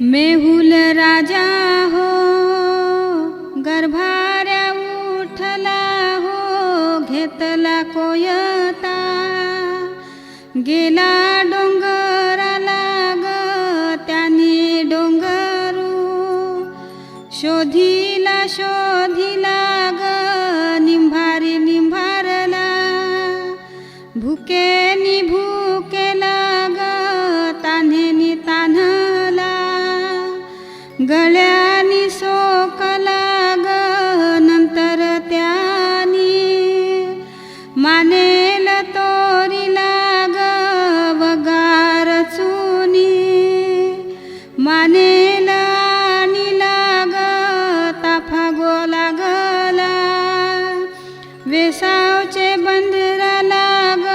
मेहुल राजा हो गर्भाऱ्या उठला हो, घेतला कोयता गेला डोंगराला ग त्याने डोंगरू शोधिला शोधिला ग निंभारी निंभारला भुकेनी भुकेला ग तान्हेनी तान्हला गळ्यानी सोकला ग नंतर त्यानी मानेल तोरीला ग वगार चुनी मानेल आणीला ग ताफा गोला गला वेसावचे बंदराला ग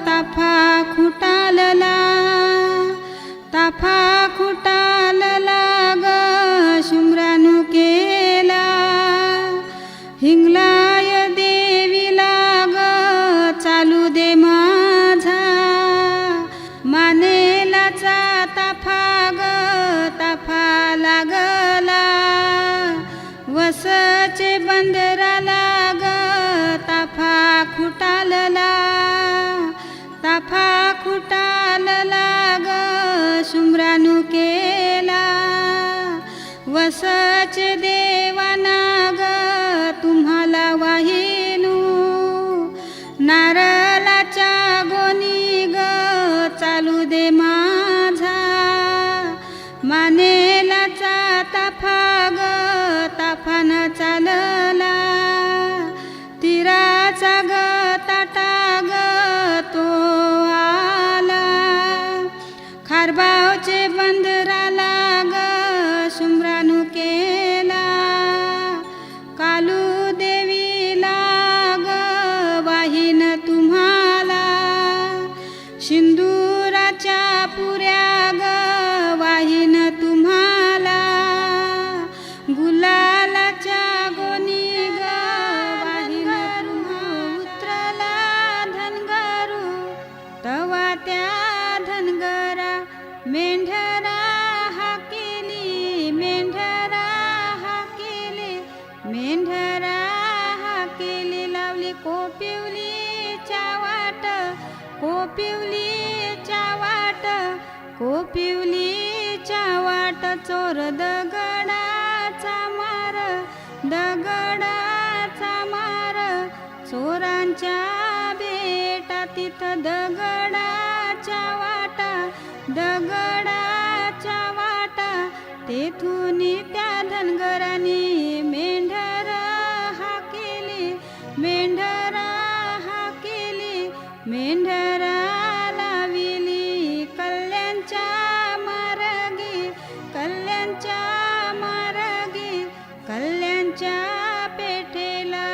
ताफा खुटालला ताफा खुटालला ग शुम्रानु केला हिंगलाय देवीला ग चालू दे माझा मानेलाचा ताफा ग ताफा लागला वसचे बंदराला ग ताफा खुटालला ताफा खुटालला ग शुम्रानु केला वसचे देवाना ग तुम्हाला वाहिनू नारळाच्या गोनी ग चालू दे माझा मानेलाचा ताफा ग ताफान चालला तीराचा ग ताटा ग तो आला खारबावचे बंदराला ग शुम्रानु केला कालू देवीला ग वाहिन तुम्हाला सिंदुराच्या पुऱ्या ग वाहिन तुम्हाला गुलालाच्या गोनी ग वाहिन उतरला धनगरू तवा त्या धनगरा मेंढरा हाकेली मेंढरा हाकेली मेंढरा हाकेली लावली कोपिवलीच्या वाट कोपिवलीच्या वाट कोपिवलीच्या वाट चोर दगडाचा मार दगडाचा मार चोरांच्या बेटा तिथं दगडाच्या वाटा दगडाच्या वाटा तेथून त्या धनगरांनी मेंढर हाकेली मेंढरा हाकेली मेंढरा लाविली कल्याणच्या मार्गी कल्याणच्या मार्गी कल्याणच्या पेठेला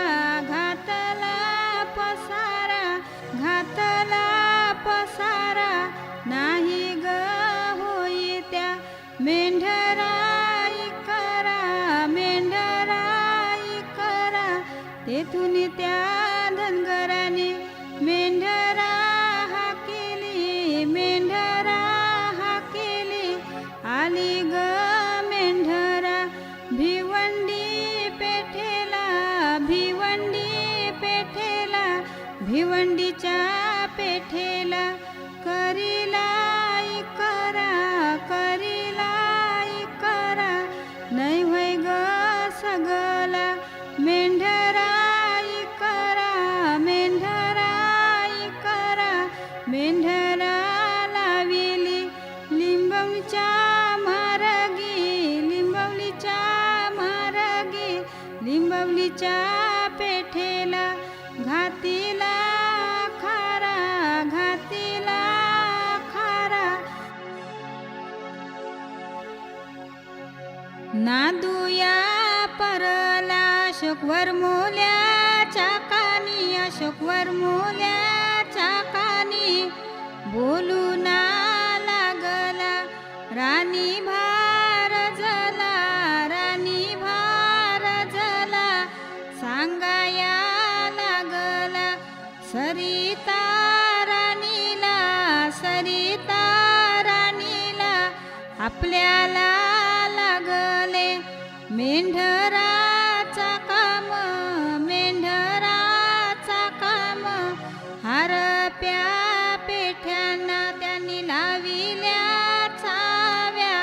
घातला पसारा घातला पसारा नाही ग होई त्या मेंढराई करा मेंढराई करा तेथून त्या धनगराने मेंढरा हाकेली मेंढरा हाकेली आली ग मेंढरा भिवंडी पेठेला भिवंडी पेठेला भिवंडीच्या पेठेला करीला करा करीला करा नाही होय ग सगला मेंढरा करा मेंढरा करा मेंढरा लाविली लिंबवलीच्या मार्गी लिंबवलीच्या मार्गी लिंबवलीच्या पेठेला घातीला खारा घातीला खारा नादुया परला अशोकवर मोल्याच्या कानी अशोकवर मोल्याच्या कानी बोलू ना लागला राणी भार जला राणी भार जला सांगाया लागला सरिता राणीला सरिता राणीला आपल्याला लागले मेंढराचा काम, मेंढराचा काम. हारप्या पेठ्यांना त्यांनी लाविल्या चाव्या,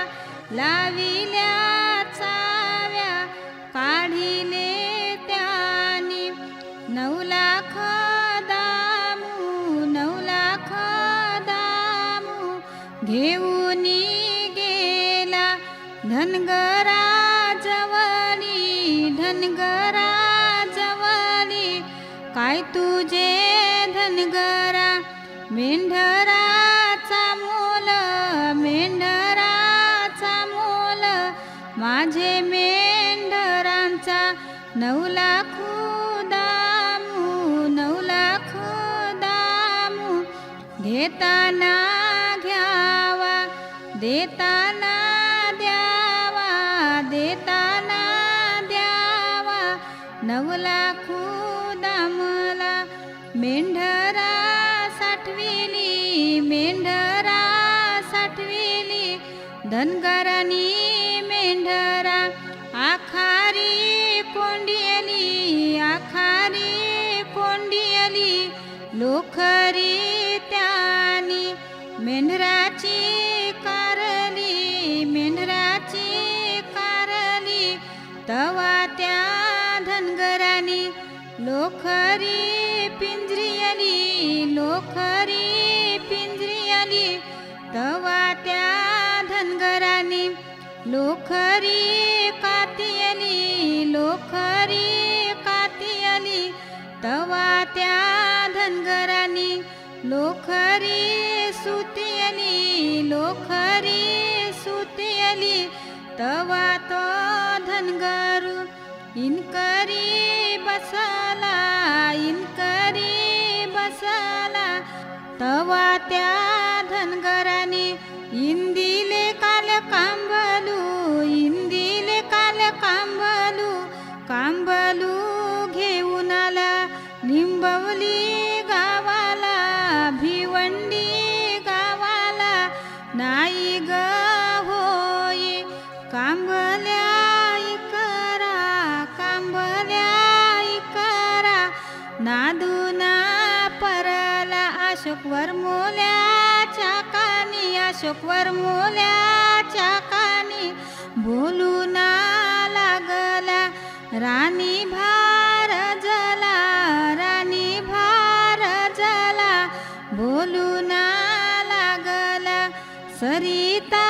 लाविल्या चाव्या. काढिले त्यांनी 9,00,000 दामू, 9,00,000 दामू. घेऊन गेला धनगराजवळी, धनगराजवळी. काय तुझे धनगरा मेंढराचा मोल, मेंढराचा मोल. माझे मेंढरांचा 9,00,000 दामू, 9,00,000 दामू. घेताना घ्यावा, देताना द्यावा, देताना द्यावा. 9,00,000 दामला मेंढरा साठविली, मेंढरा साठविली. धनगरांनी मेंढरा आखारी कोंडियली, आखारी कोंडियली. लोखरी त्यांनी मेंढराची कारली, मेंढराची कारली. तवा त्या धनगरांनी लोखरी पिंजरियली, लोखरी पिंजरियली. तवा त्या धनगरांनी लोखरी कातियली, लोखरी कातियली. तवा त्या धनगरांनी लोखरी सुतियली, लोखरी सुतियली. तवा तो धनगरू इनकरी बसला, इनकरी बसला. तवा त्या धनगरांनी इंदिले काल कांबलू, इंदिले काल कांबलू. कांबलू घेऊन आला लिंबवली गावाला, भिवंडी गावाला. नाही ग होय कांबल्या इकरा, कांबल्या इकरा. नादूना परला अशोक वरमोल्याच्या कानी, अशोक वरमोल्याच्या कानी. बोलून लागला राणी भार जला, राणी भार जला. बोलून लागला सरिता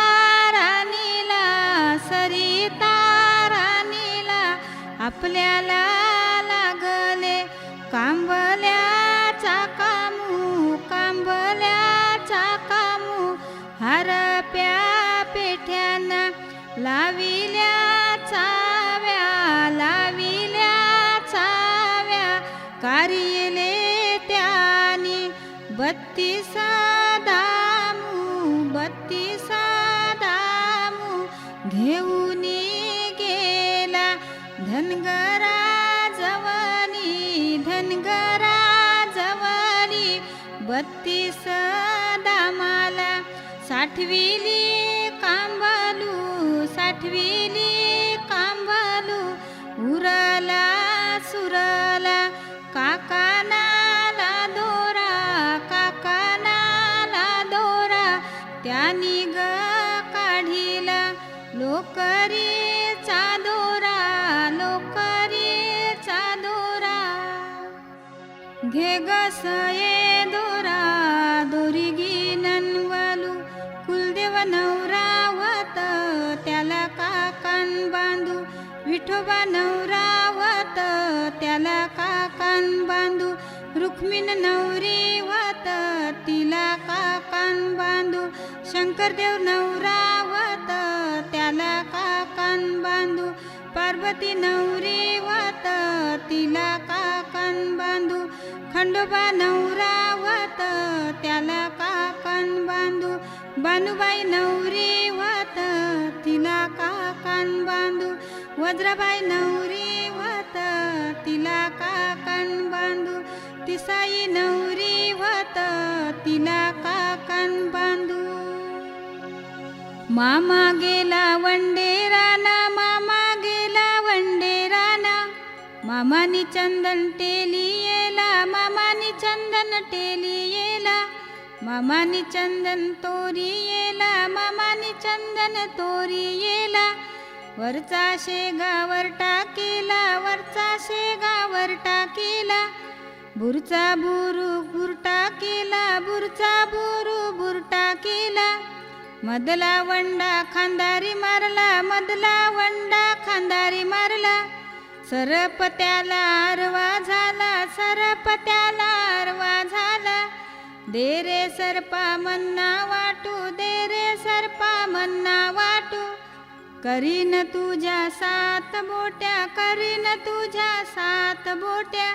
राणीला, सरिता राणीला. आपल्याला लागले कांबल्याचा कामू, कांबल्याचा कामू. हारप्या पेठ्यांना लाविल्या चाव्या, लाविल्या चाव्या. कारिले त्यांनी 32 दामू, 32 दामू. घेऊन गेला धनगराजवळी, धनगराजवळी. 32 दामाला साठविली कांबलू, साठविली कांबलू. उरला सुरला काकानाला दोरा, काकानाला दोरा. त्यांनी ग काढिला लोकरीचा दोरा, लोकरीचा दोरा. घे ग सये दोरा, दोरी गिननवलू. कुलदेव नवरा व्हत त्याला काकान बांधू. विठोबा नवरा व्हत त्याला काकान बांधू. रुक्मिण नवरी व्हत तिला काकान बांधू. शंकरदेव नवरा व्हत त्याला काकान बांधू. पार्वती नवरी व्हत तिला काकान बांधू. खंडोबा नवरा व्हत त्याला काकान बांधू. बानुबाई नवरी व्हत तिला काकान बांधू. वज्राबाई नवरी व्हत तिला काकान बांधू. तिसाई नवरी व्हत तिला काकान बांधू. मामा गेला वंडेराना, मामा गेला वंडेराना. मामानी चंदन टेली येला, मामानी चंदन टेली येला. मामानी चंदन तोरी येला, मामानी चंदन तोरी येला. वरचा शेगावर टाकेला, वरचा शेगावर टाकेला. बुरचा बुरु बुरटा केला, बुरचा बुरु बुरटा केला. मधला वंडा खांदारी मारला, मधला वंडा खांदारी मारला. सरप त्याला आरवा झाला, सरप त्याला आरवा झाला. दे रे सरपा मन्ना वाटू, दे रे सरपा मन्ना वाटू. करीन तुझ्या 7 बोट्या, करीन तुझ्या 7 बोट्या.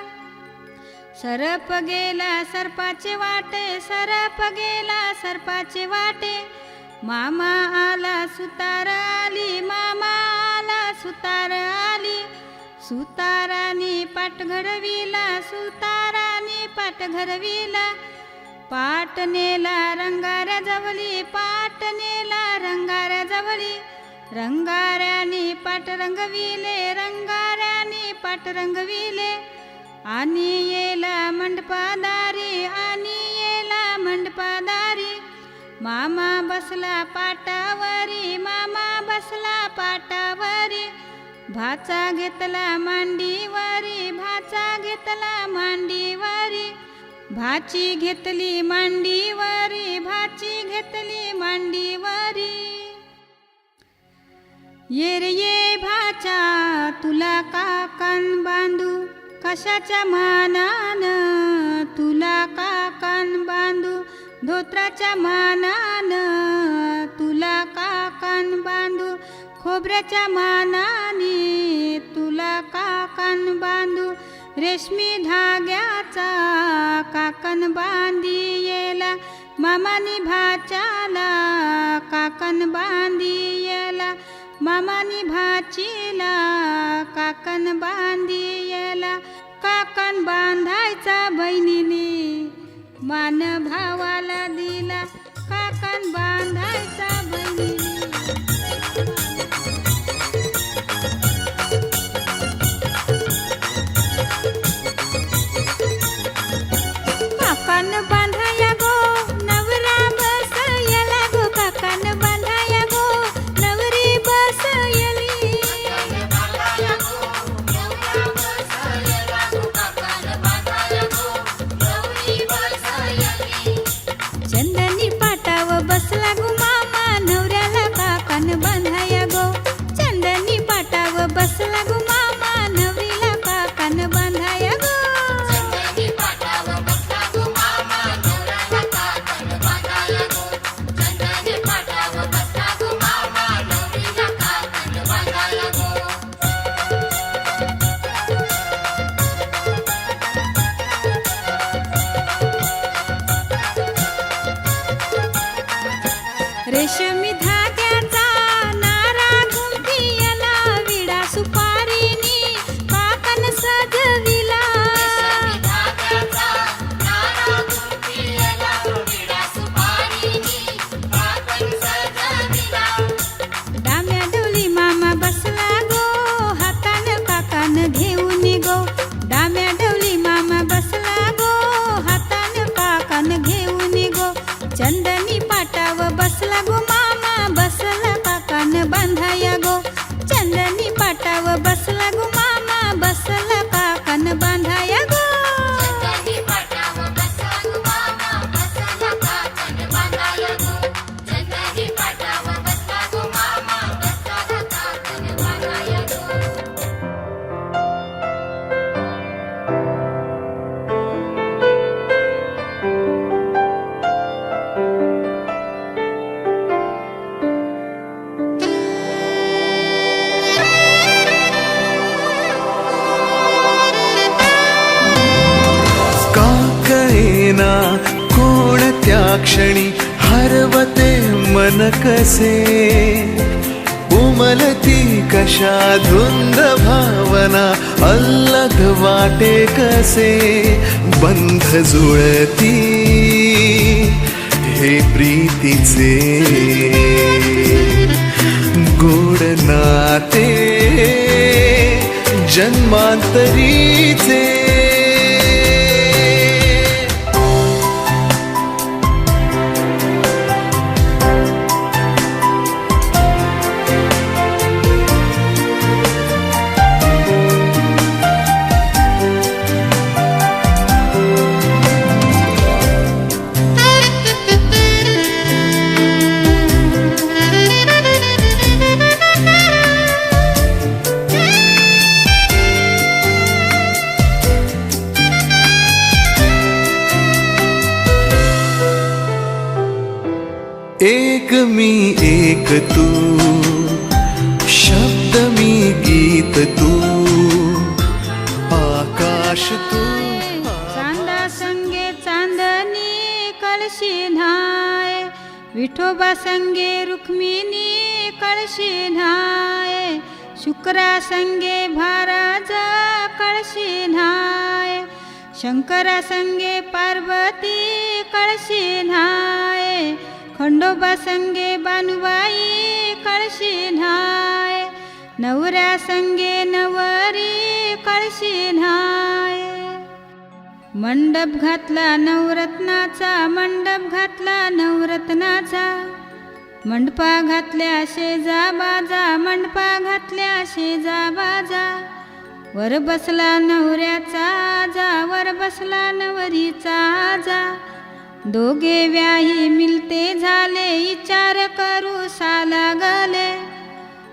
सरप गेला सरपाचे वाटे, सरप गेला सरपाचे वाटे. मामा आला सुतार आली, मामा आला सुतार आली. सुतारानी पाट घडविला, सुतारानी पाट घडविला. पाट नेला रंगाऱ्या जवळी, पाट नेला रंगाऱ्या जवळी. रंगाऱ्यानी पाट रंगविले, रंगाऱ्यानी पाट रंगविले. आणि येला मंडपादारी, आणि येला मंडपादारी. मामा बसला पाटावरी, मामा बसला पाटावरी. भाचा घेतला मांडीवरी, भाचा घेतला मांडीवरी. भाची घेतली मांडीवरी, भाची घेतली मांडीवरी. ये रे ये भाचा तुला काकान बांधू, कशाच्या मानान तुला काकान बांधू. धोत्राच्या मानान तुला काकान बांधू. खोबऱ्याच्या मानाने तुला काकान बांधू. रेशमी धाग्याचा काकन बांधी येला. मामानी भाच्याला काकन बांधी येला. मामानी भाचीला काकन बांधी येला. काकन बांधायचा बहिणीने मान भावाला दिला. काकन बांधायचा बहिणीने. काकन बांधाया गो नवरा बसयला गो. काकन बांधाया गो नवरी बसयली. चंदनी पाटाव बसला गो मामा नवऱ्याला काकन बांधाया गो. चंदनी पाटाव बसला गो मामा नवरीला काकन बांधाया गो. रेशमी धाग्याचा नारा गुंफियला. विडा सुपारीनी काकन सजविला. डाम्या डोली मामा बसला गो हातान काकन घेऊन गो. डाम्या डोली मामा बसला गो हातान काकन घेऊन गो. चंदनी पाटाव बसला गो मामा बसला काकन बांधाया गो. चंदनी पाटाव बसला गो मामा बसला काकन बांधाया गो. कोणत्या क्षणी हरवते मन कसे. उमलती कशा धुंद भावना अल्लग वाटे कसे. बंध जुळती हे प्रीतीचे. गोड नाते जन्मांतरीचे. एक मी एक तू, शब्द मी गीत तू, आकाश तू. चांदा संगे चांदणी कळशी न्हाय, विठोबा संगे रुक्मिणी कळशी न्हाय, शुक्रा संगे भाराजा कळशी न्हाय, शंकरा संगे पार्वती कळशी न्हाय, खंडोबा संगे बानुबाई कळशी न्हाय, नवऱ्या संगे नवरी कळशी न्हाय. मंडप घातला नवरत्नाचा, मंडप घातला नवरत्नाचा, मंडपा घातल्या शेजा बाजा, मंडपा घातल्या शेजा बाजा, वर बसला नवऱ्याचा आजा, वर बसला नवरीचा आजा, दोघे व्याही मिलते झाले, विचार करू साला गले,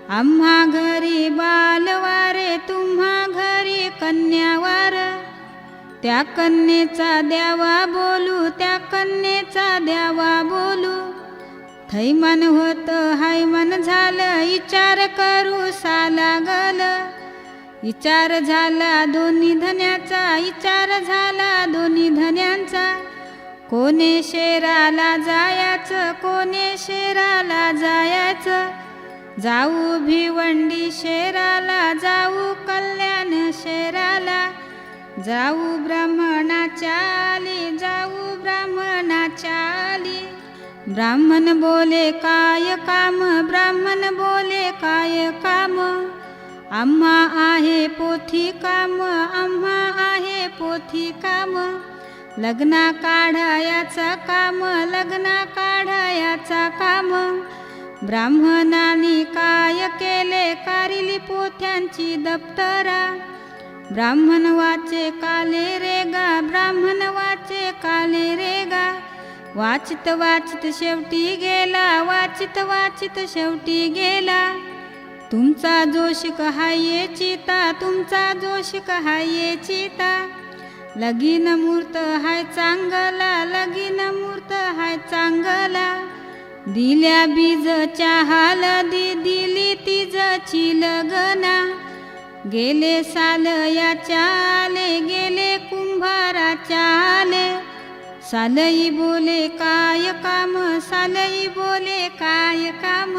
आम्हा घरी बालवारे, तुम्हा घरी कन्यावार, त्या कन्येचा द्यावा बोलू, त्या कन्येचा द्यावा बोलू, थैमान होत हायमान झालं, विचार करू साला गल, विचार झाला दोन्ही धन्याचा, विचार झाला दोन्ही धन्यांचा, कोणे शेराला जायचं, कोणे शेराला जायचं, जाऊ भिवंडी शेराला, जाऊ कल्याण शेराला, जाऊ ब्राह्मणाच्या आली, जाऊ ब्राह्मणाच्या आली. ब्राह्मण बोले काय काम, ब्राह्मण बोले काय काम, आम्हा आहे पोथी काम, आम्हा आहे पोथी काम, लग्ना काढायाचा काम, लग्ना काढायाचा काम, ब्राह्मणांनी काय केले, कारिली पोथ्यांची दप्तरा, ब्राह्मण वाचे काले रे गा, ब्राह्मण वाचे काले रे गा, वाचित वाचित शेवटी गेला, वाचित वाचित शेवटी गेला, तुमचा जोशिक हाये चिता, तुमचा जोशिक हाये चिता, लगीन मूर्त हाय चांगला, लगीन मूर्त हाय चांगला, दिल्या बीजच्या हळदी, दिली तिजची लगना, गेले साल याच्या आले, गेले कुंभाराच्या आले, सालई बोले काय काम, सालई बोले काय काम,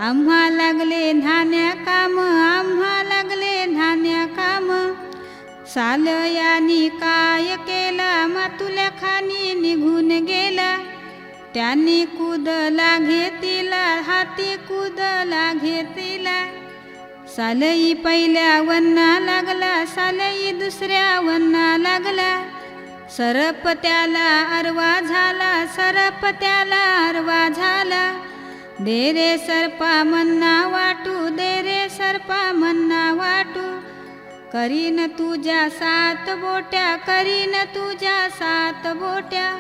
आम्हा लागले धान्या काम, आम्हा लागले धान्या काम, साल यानी काय केला, मातुल्या खानी निघून गेला, त्यांनी कुदला घेतीला, हाती कुदला घेतीला, सालई पहिल्या वन्ना लागला, सालई दुसऱ्या वन्ना लागला, सरप त्याला अरवा झाला, सरप त्याला अरवा झाला, दे रे सरपा मन्ना वाटू, दे रे सरपा मन्ना वाटू, करीन तुझ्या सात बोट्या, करीन तुझ्या सात बोट्या,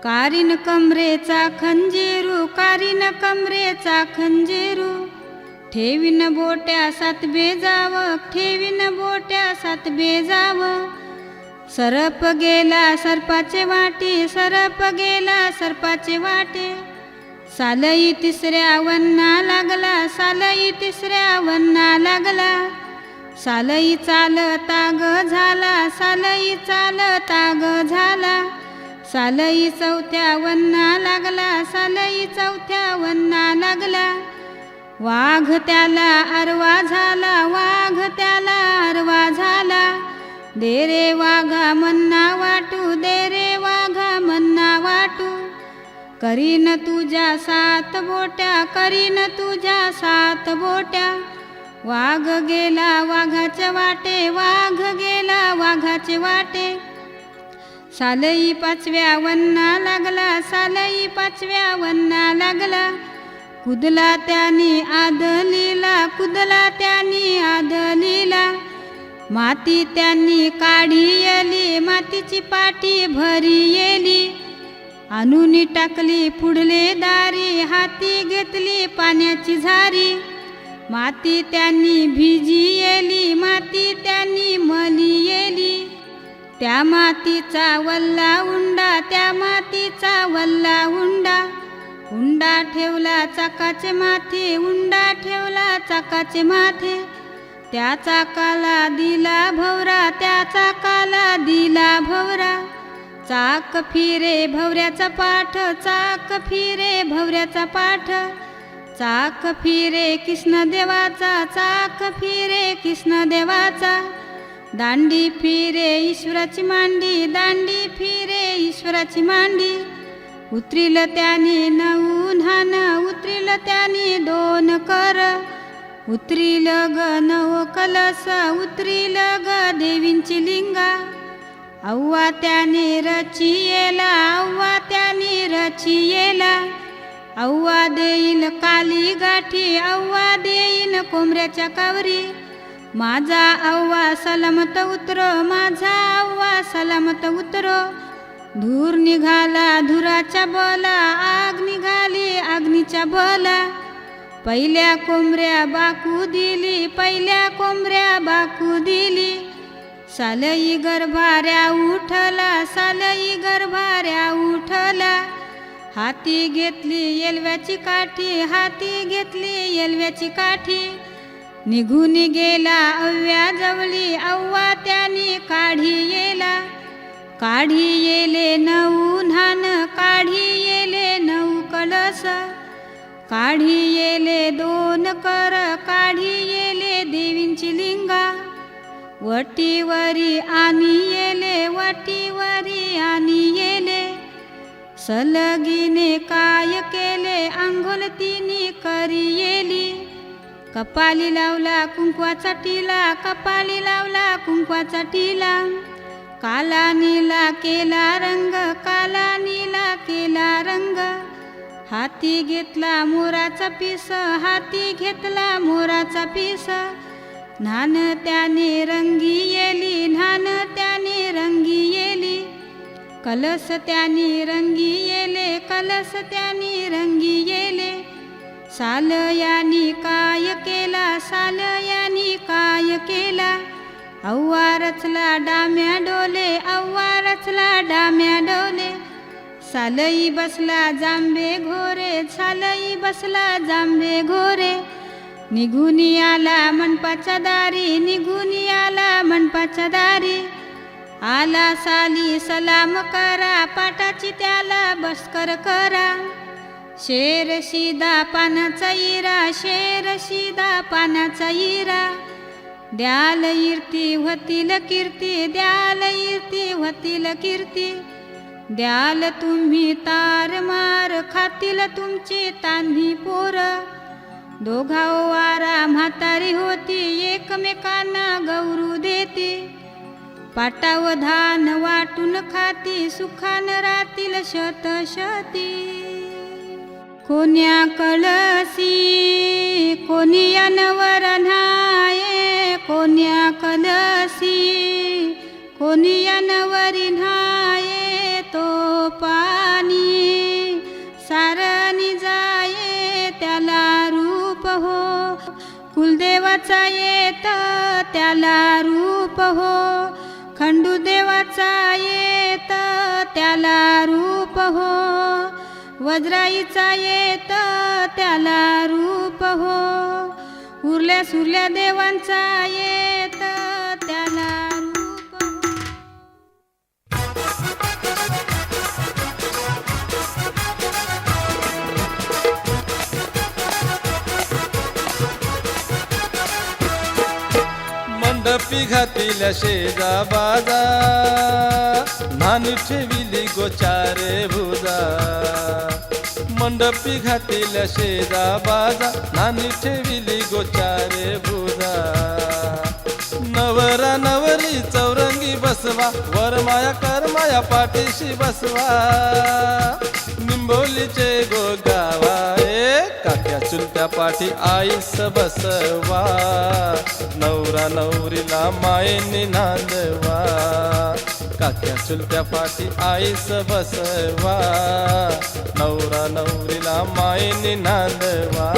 कारीन कमरेचा खंजीरू, कारीन कमरेचा खंजीरू, ठेवीन बोट्या सात बेजाव, ठेवीन बोट्या सात बेजाव, सरप गेला सरपाचे वाटे, सरप गेला सरपाचे वाटे, सालई तिसऱ्या वन्ना लागला, सालई तिसऱ्या वन्ना लागला, सालई चालता ग झाला, सालई चालता ग झाला, सालई चौथ्या वन्ना लागला, सालई चौथ्या वन्ना लागला, वाघ त्याला अरवा झाला, वाघ त्याला अरवा झाला, दे रे वाघा मन्ना वाटू, दे रे वाघा मन्ना वाटू, करीन तुझ्या 7 बोट्या, करीन तुझ्या 7 बोट्या. वाघ गेला वाघाचे वाटे, वाघ गेला वाघाचे वाटे. सालई 5व्या वन्ना लागला, सालई 5व्या वन्ना लागला. कुदला त्यानी आदलीला, कुदला त्यानी आदलीला. माती त्यांनी काढी येली, मातीची पाटी भरी येली. आणून टाकली पुढले दारी, हाती घेतली पाण्याची झारी. माती त्यांनी भिजी येली, माती त्यांनी मली येली. त्या मातीचा वल्ला उंडा, त्या मातीचा वल्ला उंडा. उंडा ठेवला चाकाचे माथे, उंडा ठेवला चाकाचे माथे. त्या चाकाला दिला भवरा, त्या चाकाला दिला भवरा. चाक फिरे भवऱ्याचा पाठ, चाक फिरे भवऱ्याचा पाठ. चाक फिरे कृष्णदेवाचा, चाक फिरे कृष्णदेवाचा. दांडी फिरे ईश्वराची मांडी, दांडी फिरे ईश्वराची मांडी. उतरिल त्याने 9 न्हान, उतरिल त्याने 2 कर. उतरिल ग 9 कलस, उतरिल ग देवींची लिंगा. अव्वा त्याने रचियेला, अव्वा त्याने रचियेला. अव्वा देईल काली गाठी, अव्वा देईन कोंबऱ्याच्या कावरी. माझा अव्वा सलामत उतरो, माझा अव्वा सलामत उतरो. धूर निघाला धुराच्या बोला, आग निघाली अग्नीच्या बोला. पहिल्या कोंबऱ्या बाकू दिली, पहिल्या कोंबऱ्या बाकू दिली. सालई गर्भाऱ्या उठला, सालई गर्भाऱ्या उठला. हाती घेतली येलव्याची काठी, हाती घेतली येलव्याची काठी. निघून गेला अव्या जवळी, अव्वा त्यानी काढी येला. काढी येले 9 न्हान, काढी येले 9 कलस. काढी येले 2 कर, काढी येले देवींची लिंगा. वटीवरी आणि येले, वटीवरी आणि येले. सलगीने काय केले, अंघोल तिनी करी येली. कपाली लावला कुंकवाचा टिला, कपाली लावला कुंकवाचा टिला. काला नीला केला रंग, काला नीला केला रंग. हाती घेतला मोराचा पिस, हाती घेतला मोराचा पिस. न्हान त्याने रंगी येली, न्हान त्याने रंगी येली. कलस त्याने रंगी येले, कलस त्याने रंगी येले. सालयानी काय केला, सालयानी काय केला. अव्वा रचला डाम्या डोले, अव्वा रचला डाम्या डोले. सालई बसला जांभे घोरे, सालई बसला जांभे घोरे. निघून आला मंडपाच्या दारी, निघून आला मंडपाच्या दारी. आला साली सलाम करा, पाटाची त्याला बसकर करा. शेर शिदा पानाचा इरा, शेर शिदा पानाचा इरा. द्याल इर्ती होतील कीर्ती, द्याल इर्ती होतील कीर्ती. द्याल तुम्ही तार मार, खातील तुमची तान्ही पोर. दोघा वारा म्हातारी होती, एकमेकांना गौरू देती. पाटाव धान वाटून खाती, सुखान राहतील शतशती. कोण्या कळसी कोणी अनवर न्हाये, कोण्या कलसी कोणी अनवरी न्हाये. तो पाणी सारणी जाये, त्याला रूप हो. कुलदेवाचा येत त्याला रूप हो. खंडूदेवाचा येत त्याला रूप हो. वज्राईचा येत त्याला रूप हो. उरल्या सुरल्या देवांचा येत त्याला रूप हो. मंद मंडपी घातील शेजा बाजा, नानी ठेविली गोचारे भुजा. मंडपी घातील शेजा बाजा, नानी ठेविली गोचारे भुजा. नवरा नवरी चौरंगी बसवा, वरमाया करमाया पाठीशी बसवा. निंबोलीचे गो गावा, काक्या चुलत्या पाठी आईस बसवा. नवरा नवरीला मायेने नांदवा, काक्या चुलत्या पाठी आईस बसवा. नवरा नवरीला मायेने नांदवा.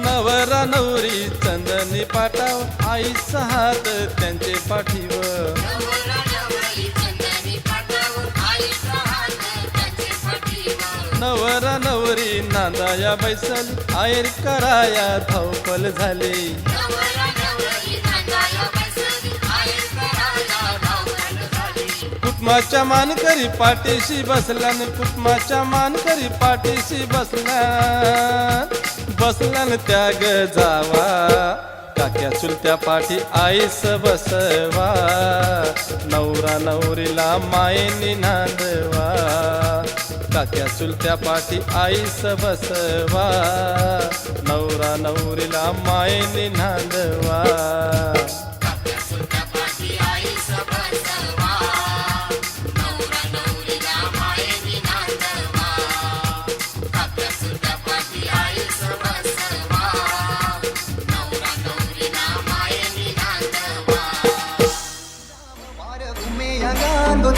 नवरा नवरी चंदनी पाटाव, आईचा हात त्यांचे पाठीवर. नवरा नवरी नांदाया बैसल, आयर कराया धावपल झाली. कुटुंबाच्या मानकरी पाठीशी बसल्यान, कुटुंबाच्या मानकरी पाठीशी बसल्यान. बसल्यान त्याग जावा, काक्या चुलत्या पाठी आईस बसवा. नवरा नवरीला मायेने नांदवा, काक्या चुलत्या पाठी आईस बसवा. नवरा नवरीला मायेने नांदवा.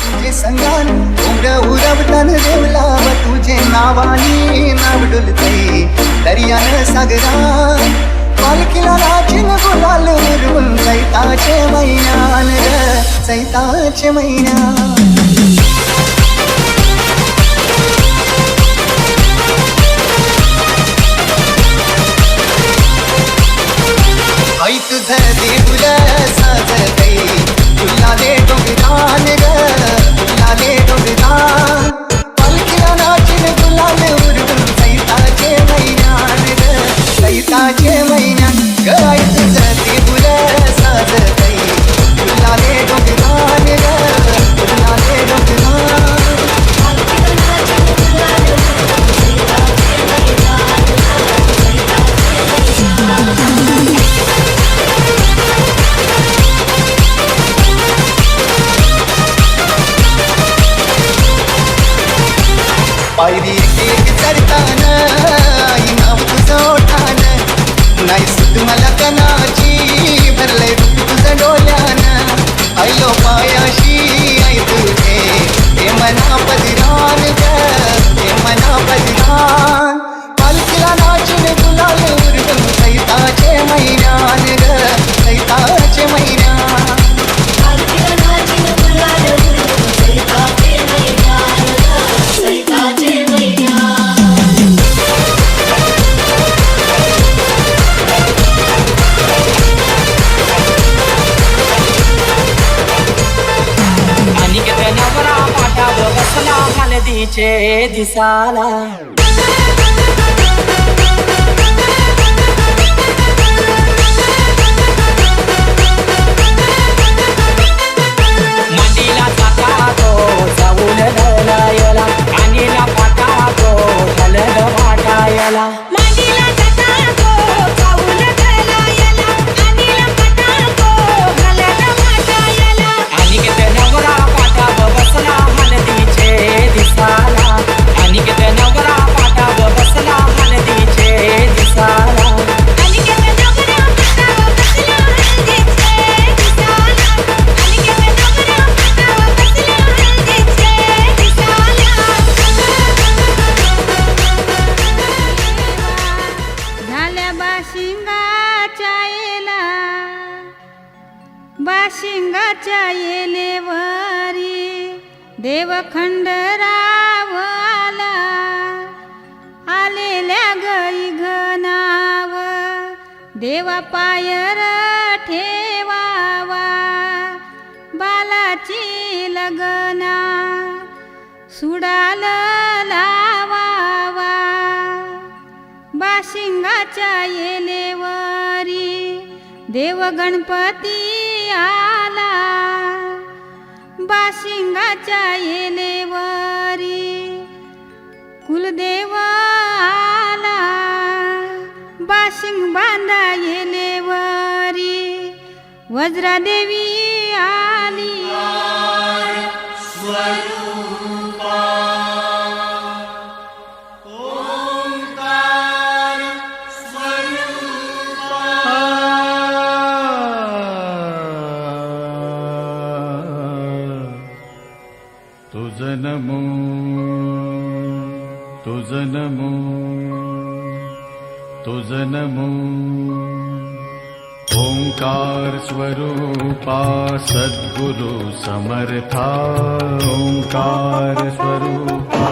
तुझे संगान उमर उरवतान देवला, तुझे नावानी नाव डुलते दर्यान सागरान. पालखीला नाचिन गुलाल उडवून, चैताचे महिन्यान ग चैताचे महिन्यान. आई तुझं देऊळ साजतय, फुलाले डोंगरान ग फुलाले डोंगरान. पालखीला नाचिन गुलाल उडवून, चैताचे महिन्यान ग चैताचे महिन्यान ग. आई तुझं देऊळ साजतय, फुलाले डोंगरान ग फुलाले डोंगरान. पायरी एक चढताना नाव तुझं ओठानं, नाही सुद्ध मला कणाची भरलंय रूप तुझं डोल्यानं. आयलो पायाशी आई तुझे ते मना पदिरान ग ते मना पदिरान. पालखीला नाचून गुलाल उडवून, चैताचे महिन्यान ग चैताचे महिन्यान. हळदीचे दिसाला. मंडीला जाता तो जाऊन दलायला, आणीला पाटा तो हलद वाटायला. मांडीला जाता तो जाऊन दलायला, आणीला पाटा तो हलद वाटायला. आणि किती नवरा पाटा बसला हळदीचे दिसाला. आणि किती नवरा पाटा बाशिंगाच्या येलेवरी देवखंडराव आला, आलेल्या गई घनाव देवा पायर ठेवावा, बालाची लगना सुडाल लावावा. बाशिंगाच्या येलेवरी देव गणपती आला, बाशिंगाच्या येलेवरी कुलदेव आला, बाशिंग बांधा येलेवरी वज्रादेवी आली. तुझ नमो तुझ नमो तुझ नमो. ओंकार स्वरूपा सद्गुरु समर्था, ओंकार स्वरूपा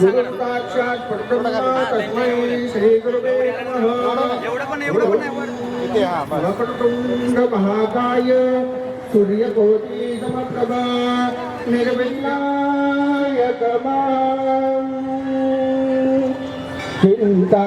गुरु साक्षात परब्रह्म तस्मै श्री गुरुवे नमः वक्रतुंड महाकाय सूर्यकोटि समप्रभा निर्विघ्नाय चिंता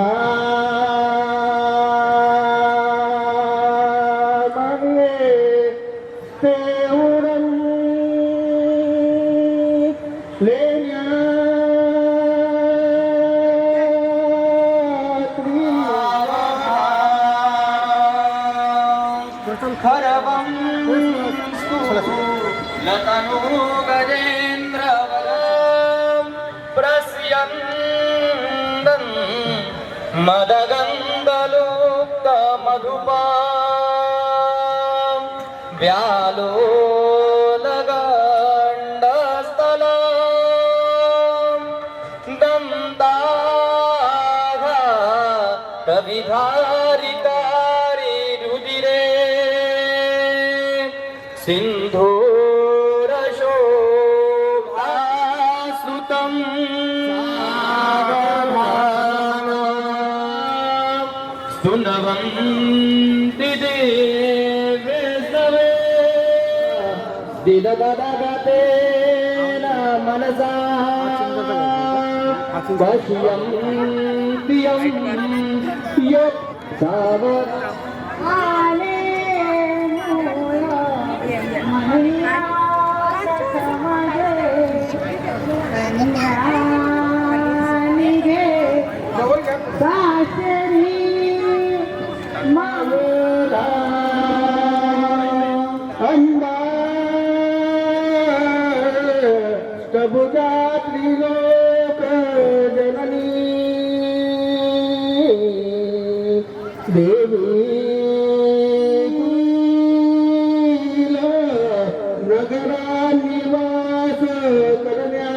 खरवं लतनु गजेन्द्रवरं प्रस्यन्दन् मदगन्धलुप्तमधुपा व्यालोलगण्डस्थलं दन्ताघा कविधारितारि रुदिरे सिन्धूरशोभासुतं स्तुनवन्ति देवेस्तवे दिदगदगतेन मनसा पश्यन्ति यं सावत् त्रिलोक जननी देवी नगरा निवास करण्या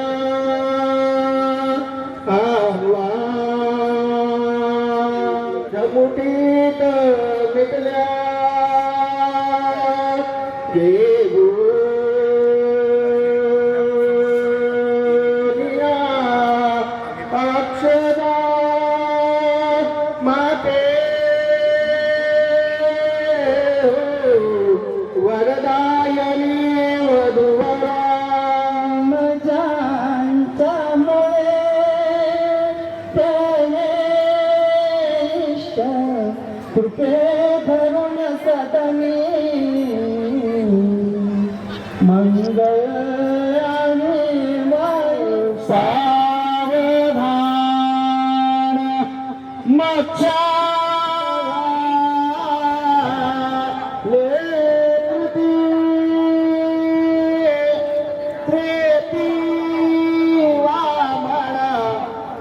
मुठीत मिटल्या अक्षरा माते वरदायनी वधुवराम जांच्यामुळे प्रणेश कृपे धरून सदमी मंगळ आणि सावधान मच्छा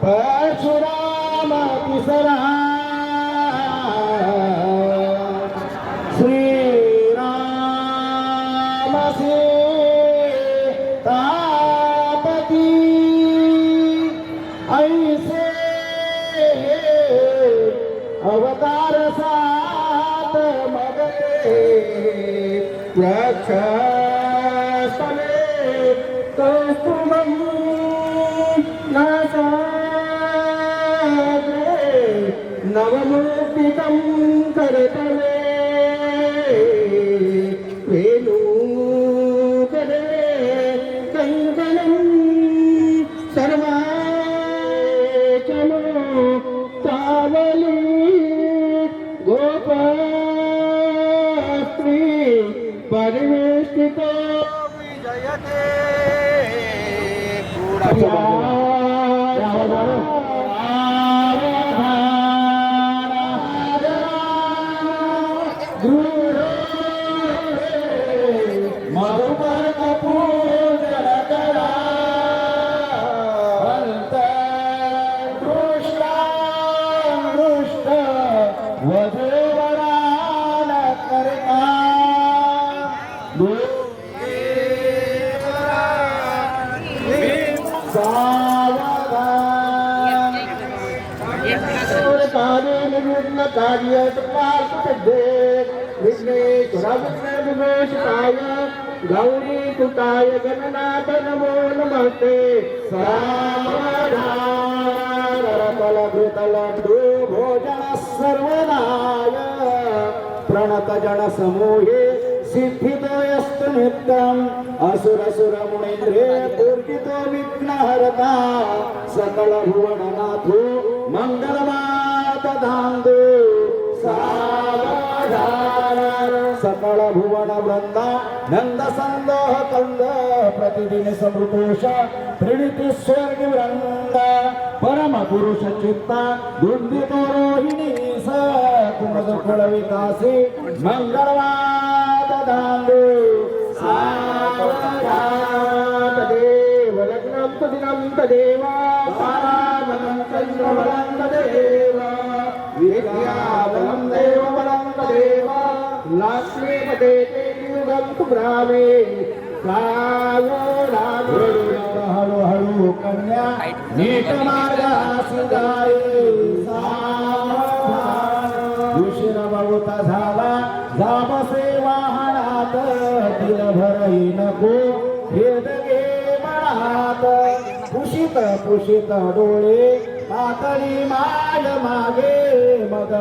परशुराम तिसरा श्रीराम सीतापती ऐसे अवतार सात मगते वक्षस्थले कौस्तुभं नवमुक्तिकं करतले वेणुकरे कङ्कणं सर्वाचलो तावली गोपस्त्री परिवेष्टितो विजयते मधुपर कपूर जलकरा दृष्ट वधूवरान करता सावधान कार्य निर्विघ्न कार्य विघ्नेश्वराय गौरी तुताय गणनाथ नमो नमस्ते सावधान रतलघृतलड्डू भोजन सर्वदाय प्रणत जन समूहे सिद्धितो यस्तु नित्यम् असुर मुनीन्द्रे पूर्जितो विघ्नहरता सकल भुवननाथो मंगलमातदांदो सावधान सकल भुवन वृंदा नंद संदोह कंद प्रतिदिन समृतोष प्रणिती स्वर्ग वृंद परम पुरुष चित्ता दुर्दितो रोहिणी स कुमद फल विकासी मंगलवाददांदो सावधान तदेव लग्नं तदिनं तदेव पारावनं चन्द्रबलं तदेव विद्याबलं देवबलं तदेव लक्ष्मीपते युगं तु ब्राह्मे हळू हळू कन्या नीट मार्गासी जाई उशीर बहुत झाला जामसे वाहनात दिल भरही नको भेद घे मनात पुशीत डोळे पातळी माय मागे मग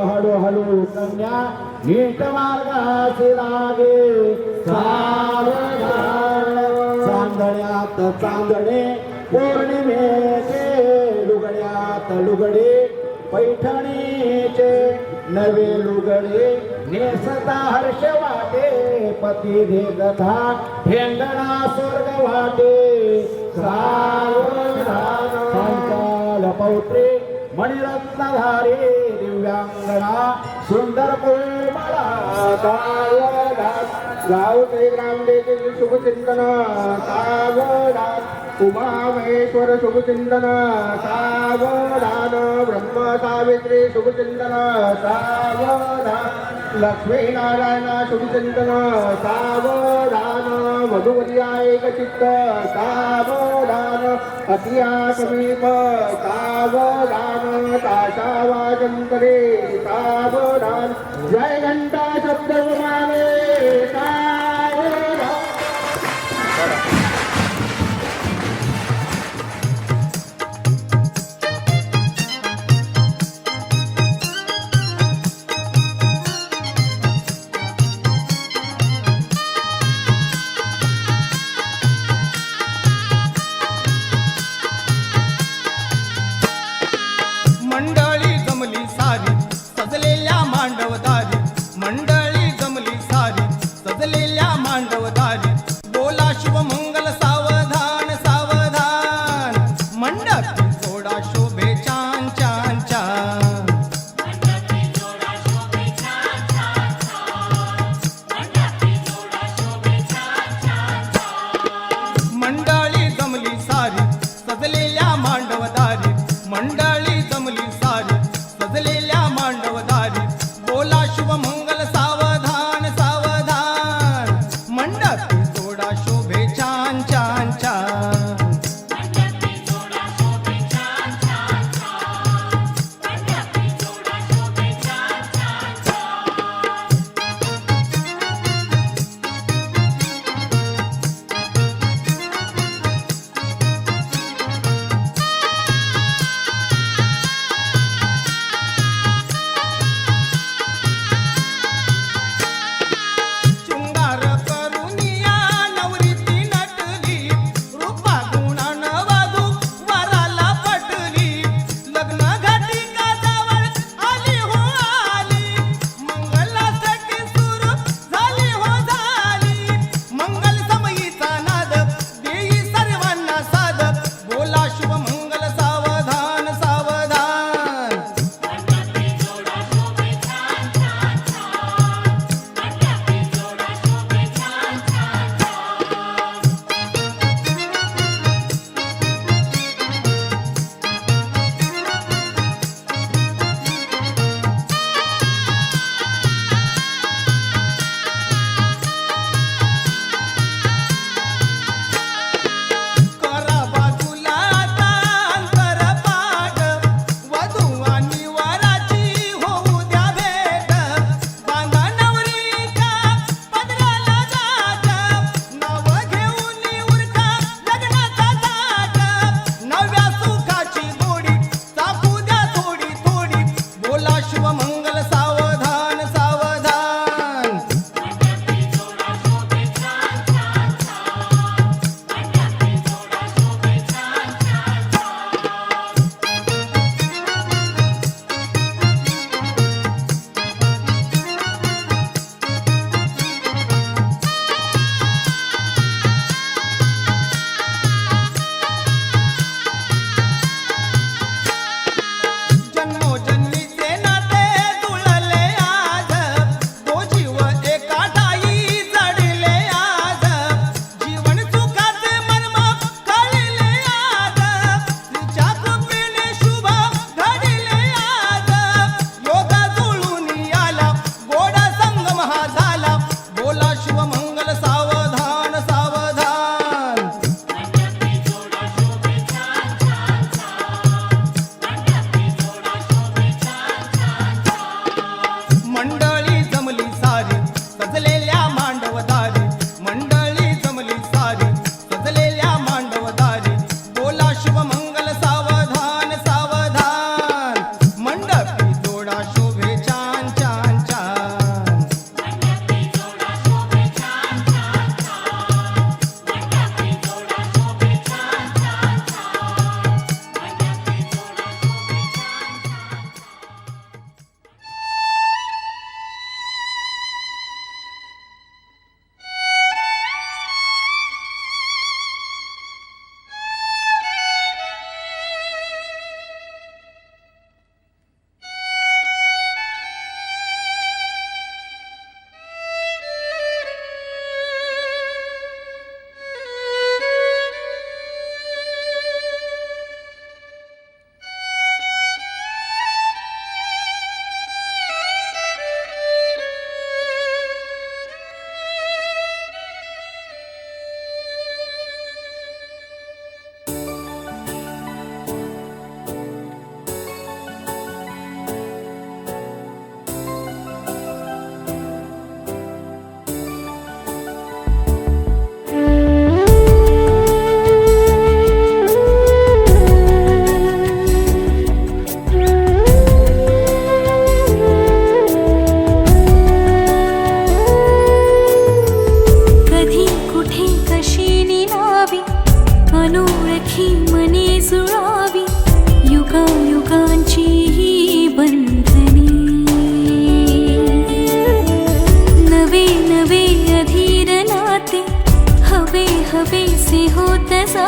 हळू कन्या नीट मार्गासी लागे सावधान चांदण्यात चांदणे पौर्णिमेचे लुगड्यात लुगडे पैठणीचे नवे लुगडे नेसता हर्ष वाटे पती देगथा ठेंगणा स्वर्ग वाटे सावधान पंचाल पौत्रे मणिरत्नधारी दिव्यांगणा सुंदर कोमला गावते ग्रामदेवी शुभचिंतन सावधान उमामहेश्वर शुभचिंतन सावधान ब्रह्म सावित्री शुभचिंतन सावधान लक्ष्मीनारायण शुभचिंतन सावधान मधुवर्या एकचित्त सावधान अतिया समीप सावधान ताशावाजंतरे सावधान जय घंटा शब्द उमावे सावधान मंडळी जमली सारी सजलेल्या मांडवदारी मंडळी जमली सारी सजलेल्या मांडवदारी बोला शुभमंगल सावधान सावधान मंडपी जोडा शोभे छान छान छान मंडळी जमली सारी सजलेल्या मांडवदारी मंडळी जमली सारी सजलेल्या मांडवदारी बोला शुभमंगल सावधान सावधान मंडप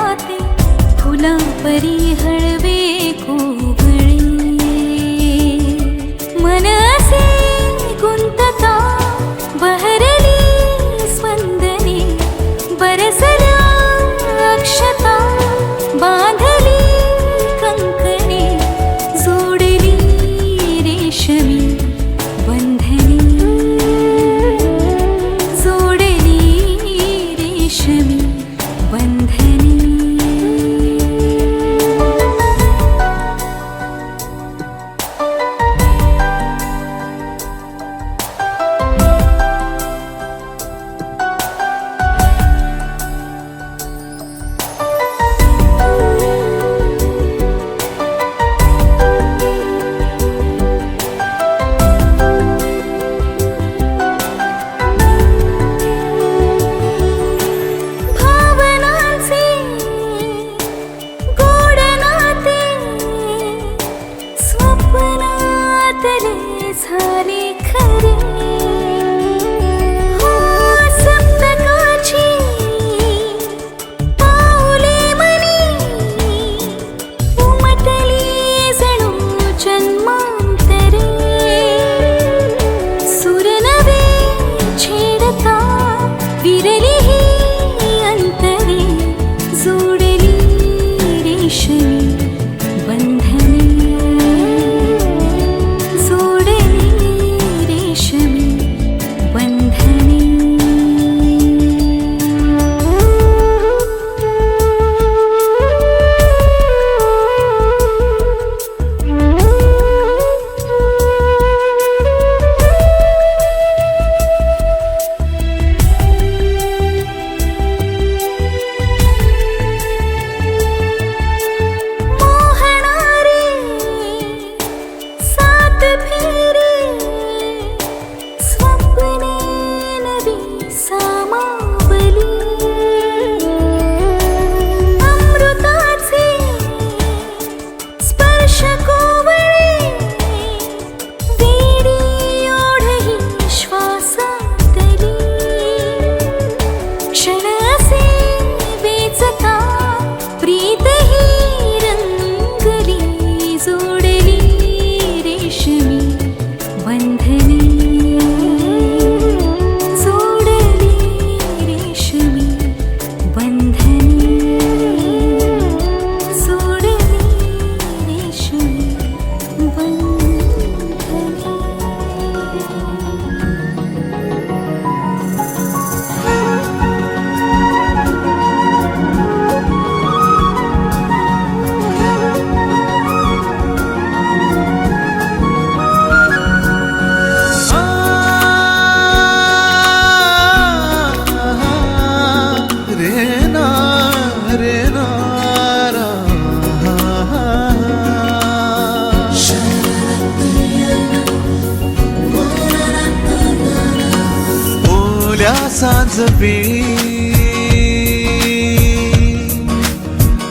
वाटे फुला परी हळवे कोवळे मन असे गुंतता बहरली स्पंदने बरसल्या अक्षता बांधली कंकणे जोडली रेशमी बंधने जोडली रेशमी बंधने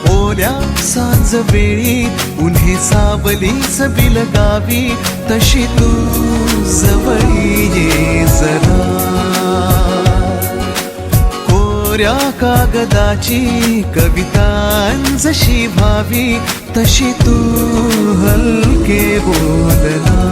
ओल्या सांज वेळी उन्हे सावलीच बिलगावी तशी तू जवळी ये जरा कोऱ्या कागदाची कवितांजशी भावी तशी तू हलके बोलना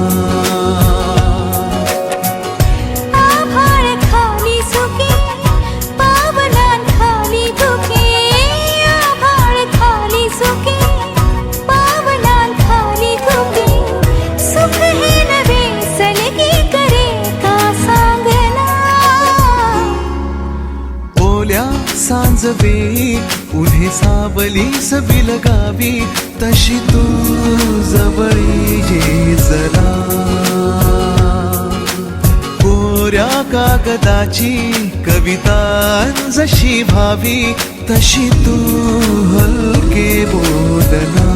सांज वेळी उन्हे सावलीच बिलगावी तशी तू जवळी ये जरा कोऱ्या कागदाची कवितांजशी भावी तशी तू हलके बोलना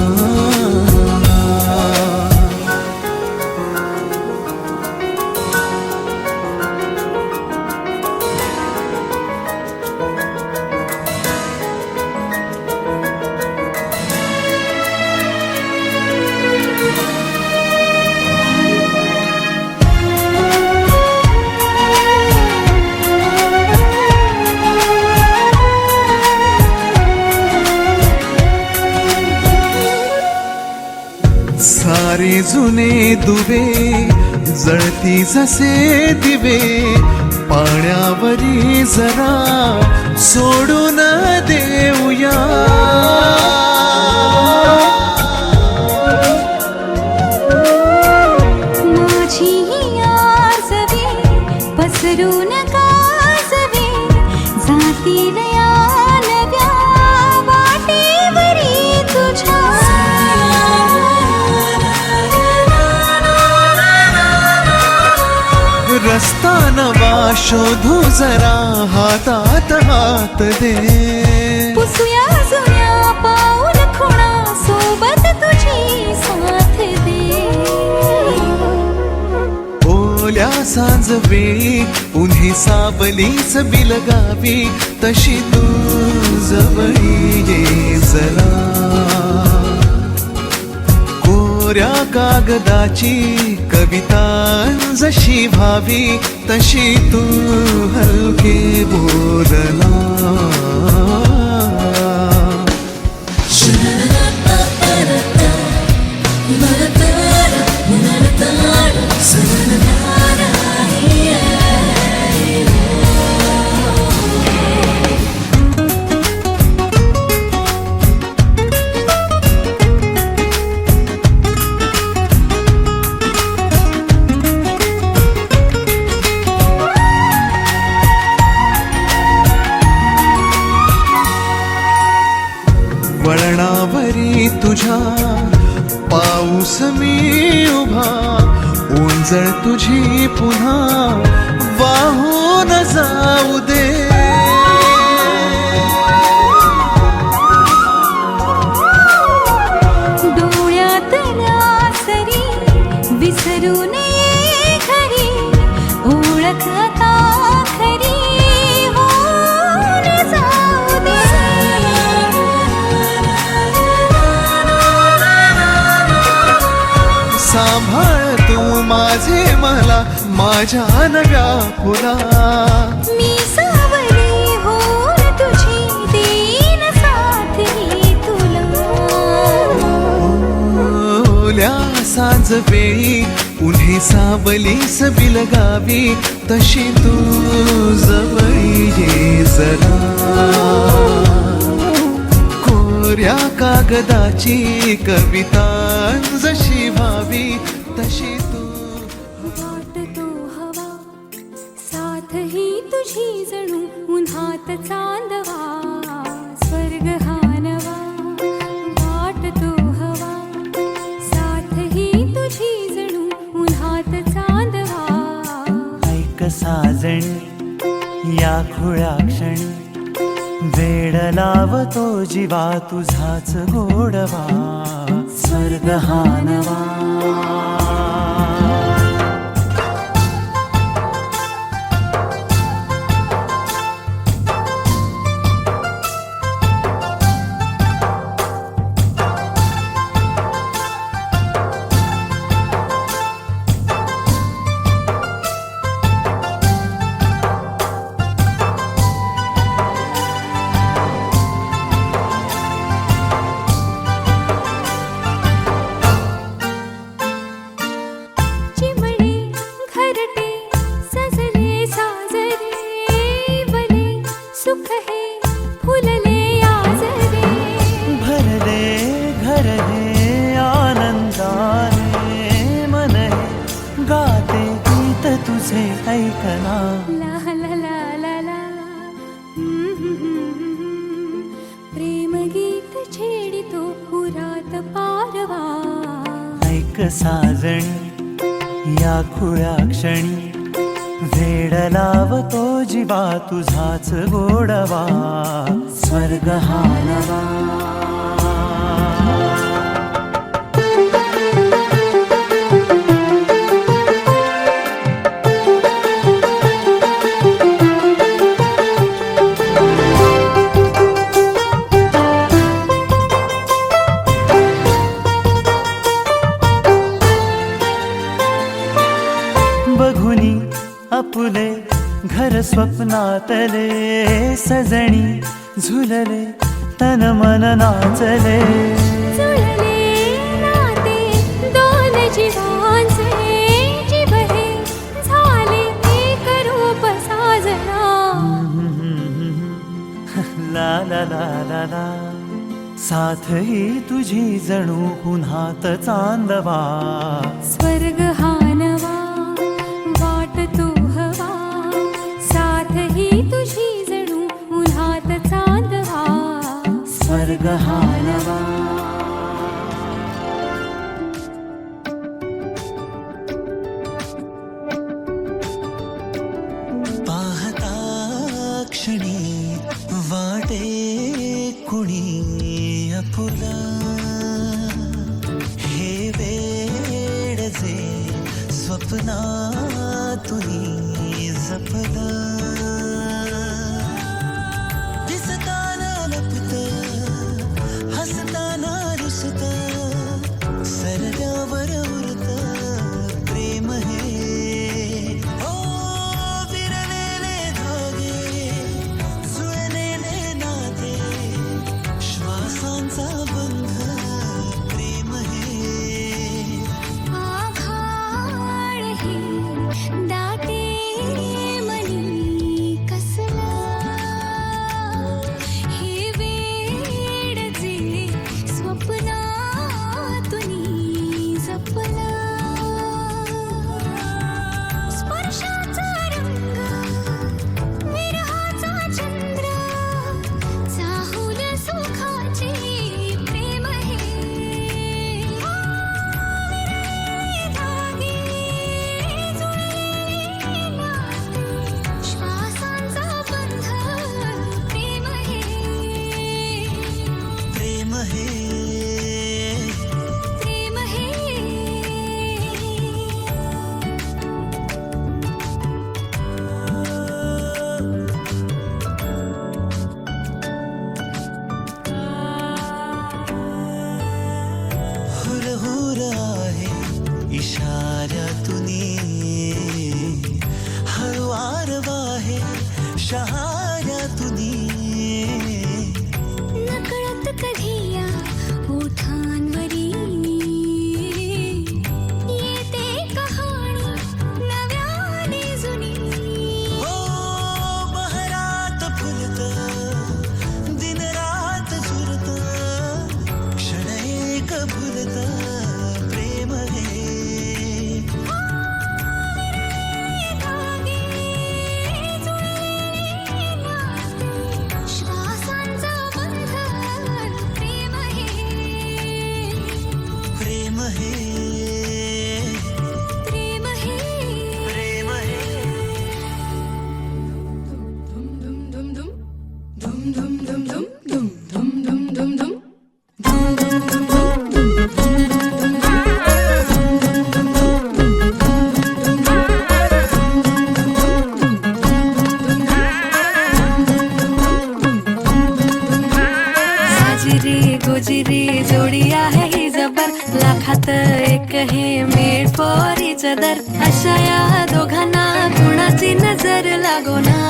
सारे जुने दुवे जळती जसे दिवे पाण्यावरी जरा सोडून देऊया माझी आसवे पसरून काजवे जातील या नव्या वाटेवरी तुझ्या रस्ता नवा शोधू जरा हातात हात दे पुसूया जुन्या पाऊल खुणा सोबत तुझी साथ दे ओल्या सांज वेळी उन्ही सावलीच बिलगावी तशी तू जवळी ये जरा कोऱ्या कागदाची कविता जशी भावी तशी तू हलके बोलला वळणावरी तुझ्या पाऊस मी उभा ओंजळ तुझी पुन्हा वाहून जाऊ दे डोळ्यातल्या सरी विसरू नये खरी ओळख आता खरी होऊन जाऊ दे सांभाळ तू माझे मला माझ्या नव्या फुला मी सावली होऊन तुझी देईन साथ ही तुला ओल्या सांज वेळी उन्ही सावलीस बिलगावी तशी तू जवळी ये जरा कोऱ्या कागदाची कविता जशी भावी तशी तू वाटतो हवा साथ ही तुझी जणू उन्हात चांदवा स्वर्ग हा नवा वाटतो हवा साथ ही तुझी जणू उन्हात चांदवा ऐक साजणी या खुळ्या क्षणी वेड लावतो जीवा तुझाच गोडवा स्वर्ग हा नवा सुख है फुलले आजरे भरले घर हे आनंदाने मन हे गाते गीत तुझे ऐकना ला ला ला ला ला प्रेम गीत छेडितो पुरात पारवा ऐक साजणी या खुळ्या क्षणी वेड लावतो जीवा तुझाच गोडवा स्वर्ग हा नवा बघुनी आपुले घर स्वप्नातले सजणी झुलले तन मन नाचले जुळले नाते डोले ला ला ला ला साथ ही तुझी जणू पुन्हात चांदवा स्वर्ग हा नवा वाट तू हवा साथ ही तुझी जणू उन्हात चांदवा स्वर्ग हा नवा पाहता क्षणी वाटे कुणी आपुला हे वेड जे स्वप्नातुनी जपला दिसताना लपत हसताना रुसत सरल्यावर उरत प्रेम हे ओ विरलेले धागे जुळलेले नाते श्वासांचा बंध प्रेम हे आभाळ हे दाटे मनी कसला हे वेड जे स्वप्नातुनी जपला स्पर्शाचा रंग विरहाचा चंद्र चाहुल सुखाचे प्रेम हे धागे जुळलेले नाते श्वासांचा बंध प्रेम हे प्रेम हे प्रेम हे हुरहुर आहे इशाऱ्यातुनी हळुवार वाहे शहाऱ्यातुनी नकळत कधी या ओठांवरी येते कहाणी नव्याने जुनी ओ बहरात फुलत दिनरात झुरत क्षण एक भुलत प्रेम हे धागे जुळलेले नाते श्वासांचा बंध प्रेम हे प्रेम हे प्रेम हे प्रेम हे साजिरी गुजिरी जोडी आहे ही जबर लाखात एक हे मेड फॉर इच अदर अशा या दोघांना कुणाची नजर लागो ना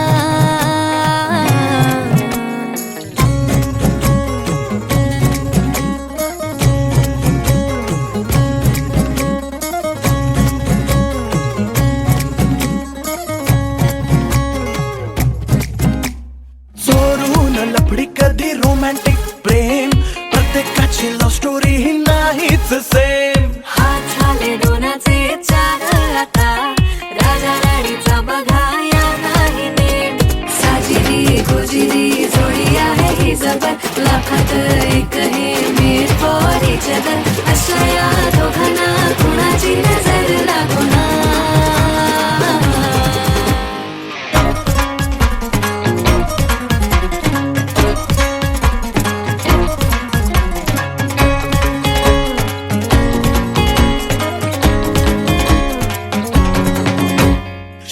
चोरून लफडी कधी रोमॅन्टिक प्रेम प्रत्येकाची लव्ह स्टोरी ही नाहीच सेम हात झाले दोनाचे चार आता राजा राणीचा बघा या नाही नेम साजिरी गुजिरी जोडी आहे ही जबर लाखात एक हे मेड फॉर इच अदर अशा या दोघांना कुणाची नजर लागो ना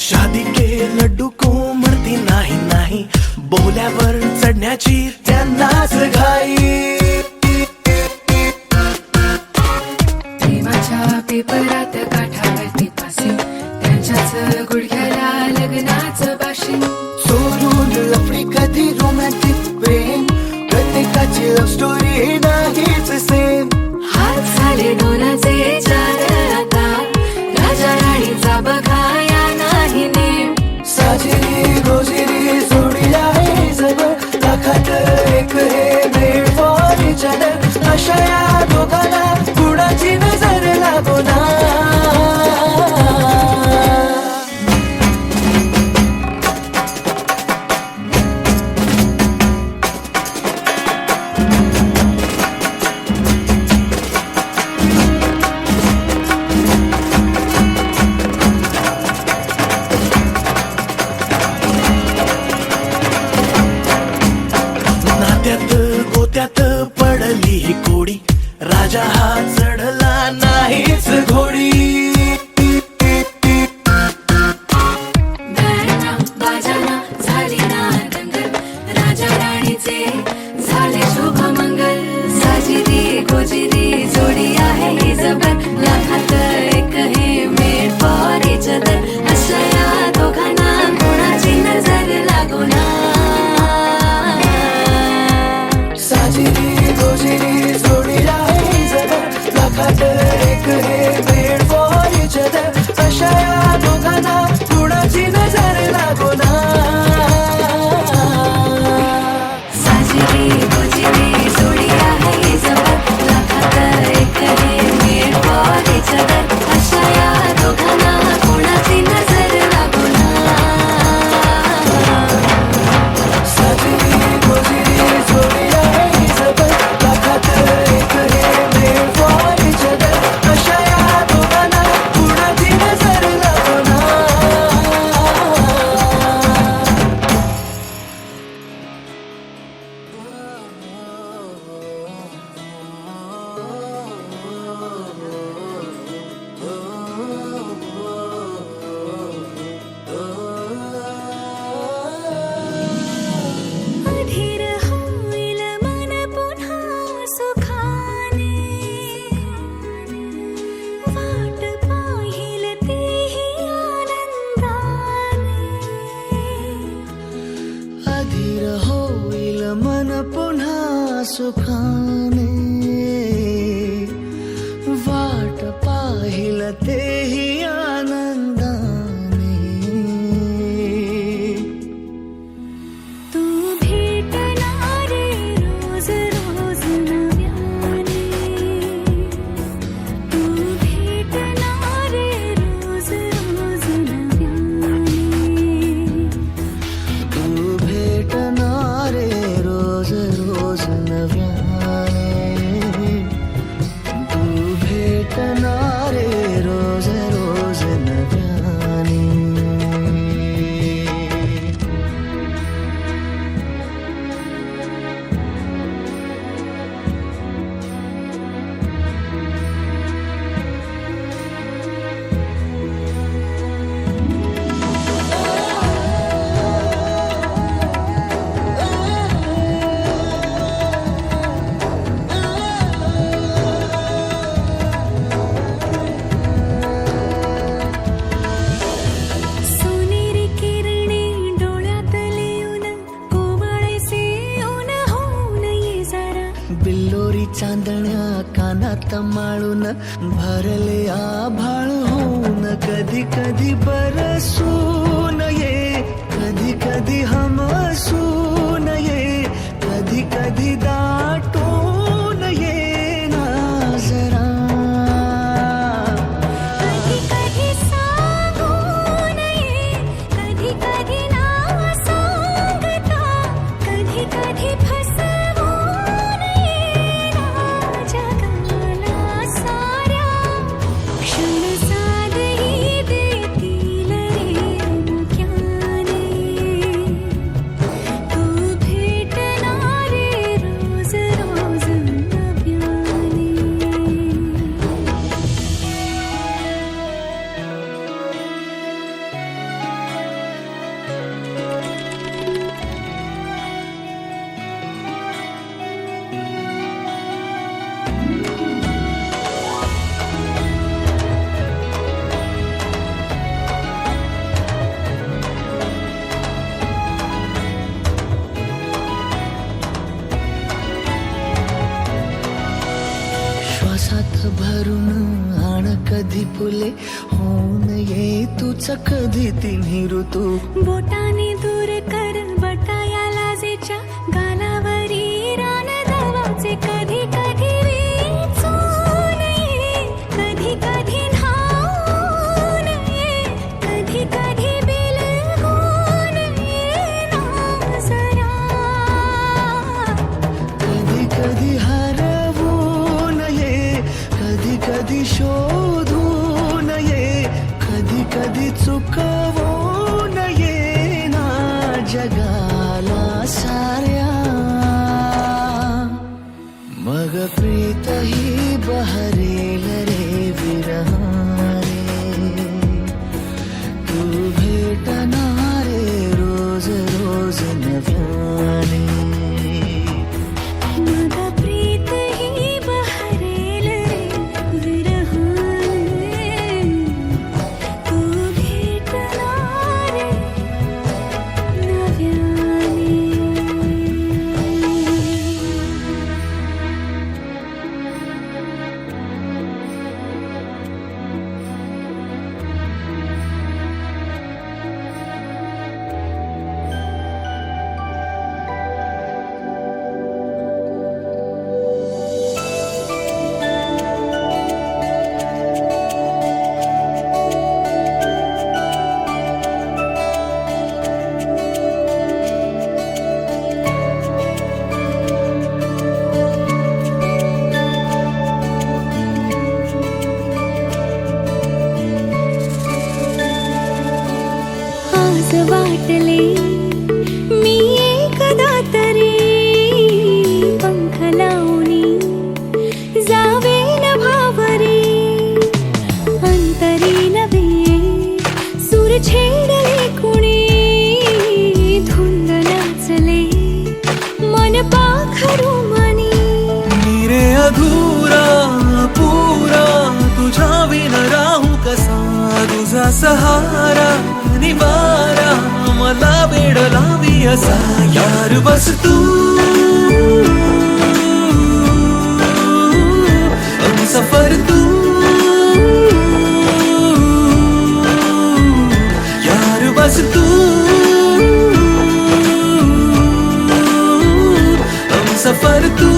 शादी के लड्डू को मरती नाही नाही बोल्यावर चढण्याची त्यांनाच घाई प्रेमाच्या पेपरात काठावरती फाशी त्यांच्याच गुडघ्याला लग्नाचं बाशी चोरून लफडी कधी रोमॅन्टिक प्रेम प्रत्येकाची लव्ह स्टोरी नाहीच सेम हात झाले दोनाचे चार आता राजा राणीचा बघा या नाही नेम साजिरी गोजिरी जोडी आहे जबर लाखात लग्नाचे झाले शुभ मंगल साजिरी गोजिरी जोडी आहे ही जबर लाखात एक हे मेड फॉर इच अदर अशा या दोघांना कोणाची नजर लागो ना साजिरी गोजिरी जोडी आहे ही जबर लाखात एक हे मेड फॉर इच अदर अशा या दोघांना कोणाची नजर लागो ना साजिरी गोजिरी जोडी आहे ही जबर लाखात एक हे मेड फॉर इच अदर अशा या दोघांना कोणाची नजर लागो ना साजिरी गोजिरी जोडी आहे ही जबर लाखात एक हे मेड फॉर इच अदर अशा या दोघांना कोणाची नजर लागो ना अधीर होईल मन पुन्हा सुखाने वाट पाहिल तेही आनंदाने अधीर होईल मन पुन्हा सुखाने वाट पाहिल तेही आनंदाने तू भेटणारे रोज रोज नव्याने तू भेटणारे रोज रोज नव्याने तू भेटणारे रोज रोज नव्याने तू भेटणारे रोज रोज नव्याने सोनेरी किरणे डोळ्यातले ऊन कोवळेसे ऊन होऊन ये जरा बिल्लोरी चांदण्या कानात माळून भरले आभाळ होऊन कधी कधी बरसून ये कधी कधी हमसून ये कधी कधी दाटून ये ना जरा कधी कधी सांगून ये कधी कधी नाव सांगता कधी कधी फसवून ये ना जगाला साऱ्या क्षण साधही देतील रे मुक्याने तू भेटणारे रोज रोज नव्याने श्वासात भरून आण कधी फुले होऊन ये तूच कधी तिन्ही ऋतू बोटाने दूर कर बटाया लाजेच्या गालावरी रान धावाचे कधी कधी वेचून ये कधी कधी न्हाऊन ये कधी कधी बिलगून ये ना जरा कधी कधी हरवून ये कधी कधी शोधून ये कधी कधी चुकवून ये ना जगाला साऱ्या मग प्रीत ही बहरेल रे विरहारे तू भेटणारे रोज रोज नव्याने तुझा सहारा निवारा मला वेड लावी असा यार बस तू हमसफर तू यार बस तू हमसफर तू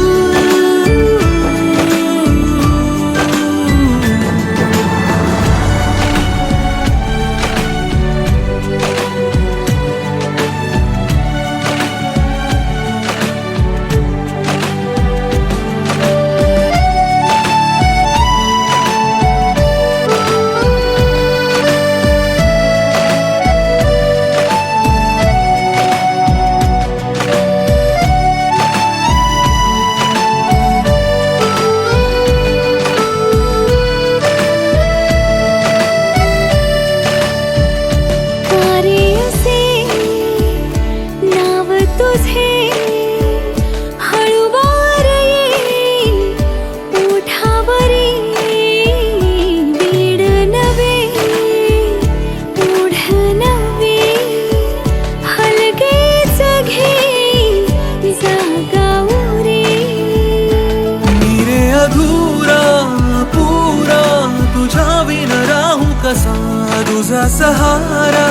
तुझा सहारा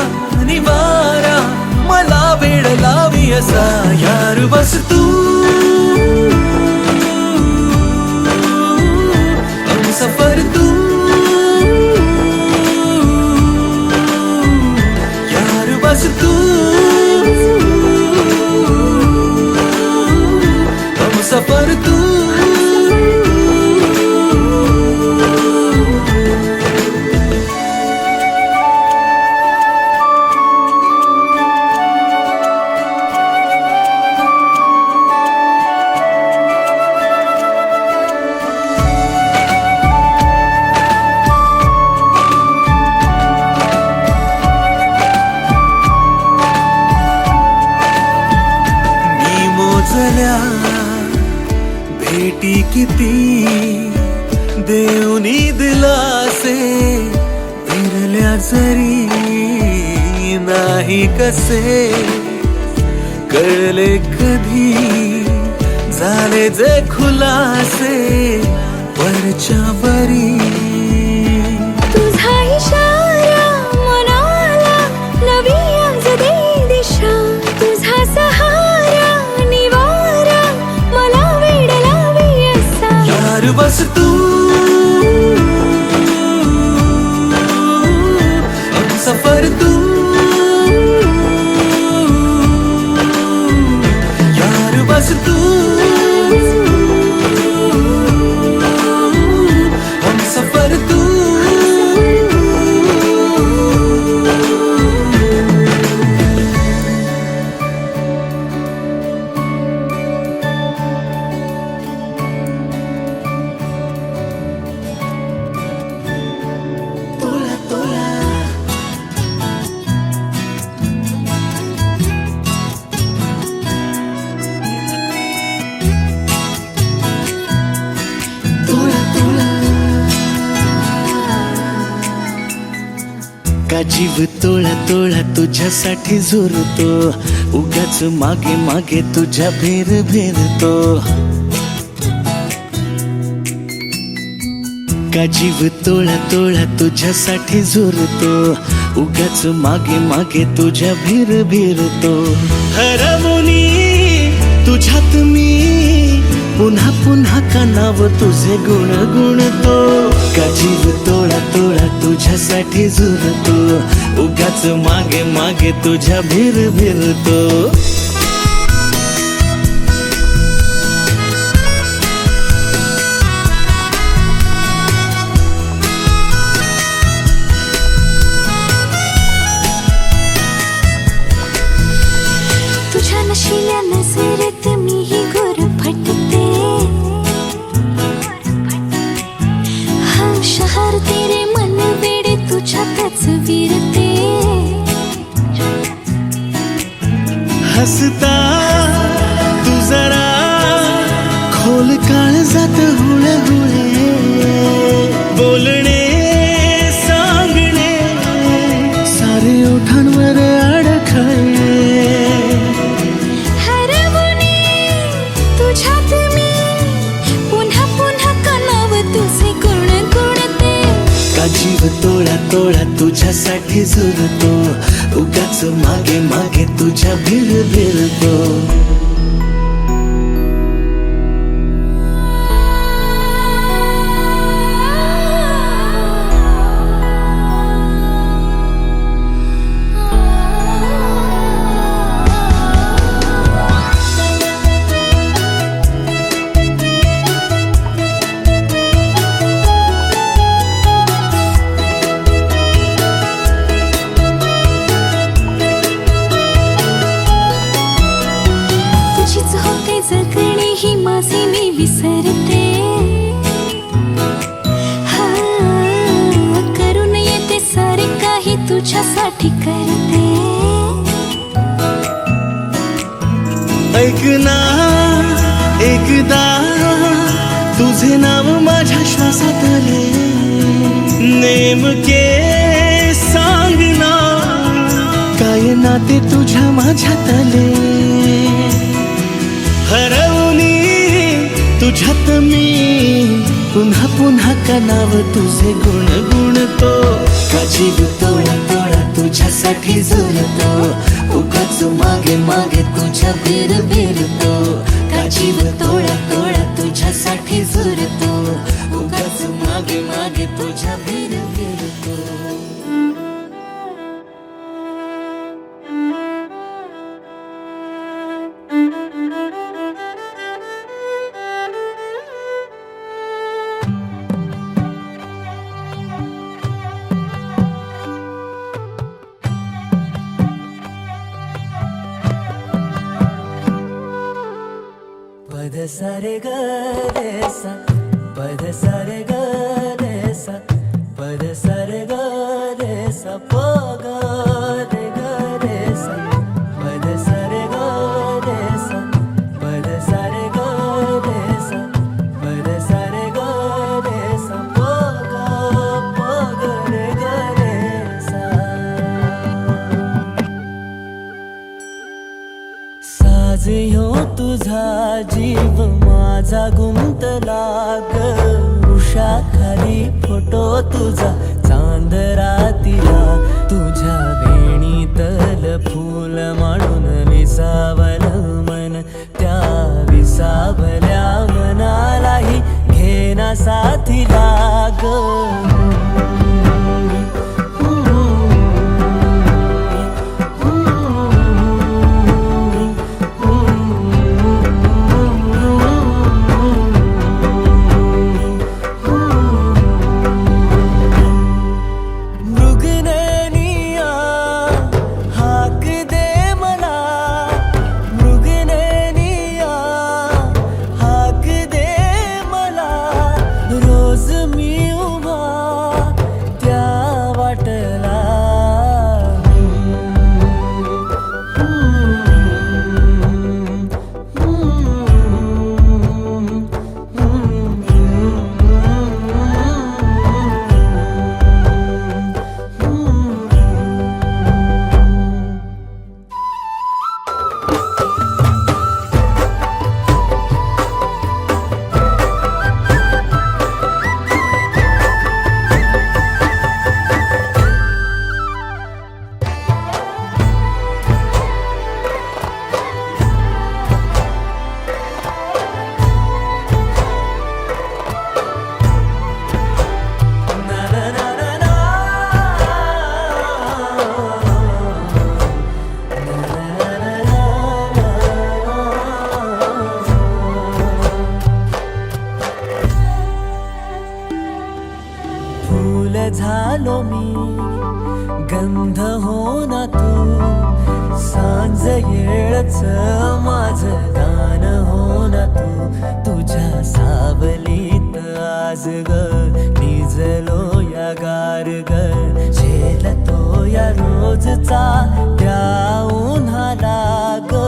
निवारा मला वेड लावी असा यार बस तू हमसफर तू यार बस तू हमसफर तू भेटी किती देवनी दिलासे फिरल्या जरी नाही कसे कळले कधी झाले जे खुलासे वरच्या बरी तुझा इशारा मनाला नवी आज दे दिशा तुझा सहारा निवारा मला वेड लावी असा यार बस तू हमसफर तू यार बस तू हमसफर तू का जीव तोळा तोळा तुझ्यासाठी झुरतो उगाच मागे मागे तुझ्या भेर भेरतो का जीव तोळा तोळा तुझ्यासाठी झुरतो उगाच मागे मागे तुझ्या भेर भेरतो हरवुनी तुझ्यात मी पुन्हा पुन्हा कानावर तुझे गुण गुणतो का जीव तोळा तोळा तुझ्यासाठी झुरतो उगाच मागे मागे तुझ्या भेर भेरतो तुझ्या नशिल्या नजरेत मीही गुरफटते शहर तेरे मन वेडे तुझ्यातच विरते हसता तू जरा खोल काळजात हुळे हुळे बोलणे सांगणे तुझ्यासाठी झुरतो, उगाच मागे मागे तुझ्या भिरभिरतो. जगणे ही माझे मी विसरते, हा करून येते सारे काही तुझ्यासाठी करते. ऐक ना एकदा तुझे नाव माझ्या श्वासात आले, नेमके सांग ना काय नाते तुझ्या माझ्यात आले. हरवली तुझ्यात मी पुन्हा पुन्हा का नाव तुझे गुणगुणतो. का जीव तोडा तोडा तुझ्यासाठी झुरतो, उगाच मागे मागे तुझ्या भिरभिरतो. का जीव तोडा तोडा तुझ्यासाठी झुरतो, उगाच मागे मागे तुझ्या भिरभिरतो. पद सारे ग रे सा, पद सारे ग रे सा, पद सारे ग रे सा, प ग रे ग रे सा, पद सारे ग रे सा, पद सारे ग रे सा, पद सारे ग रे सा, प ग रे ग रे सा. साज ह्यो तुझा जीव माझा गुंतला ग, उषाखाली फोटो तुझा चांद रातीला, तुझ्या वेणीतल फूल म्हणून विसावल मन, त्या विसावल्या मनालाही घेना साथीला ग. झालो मी गंध हो ना तू, सांज येळच माझं गान हो ना तू. तुझ्या सावलीत आज ग निजलो या गार ग, झेलतो या रोजचा त्या उन्हाला ग.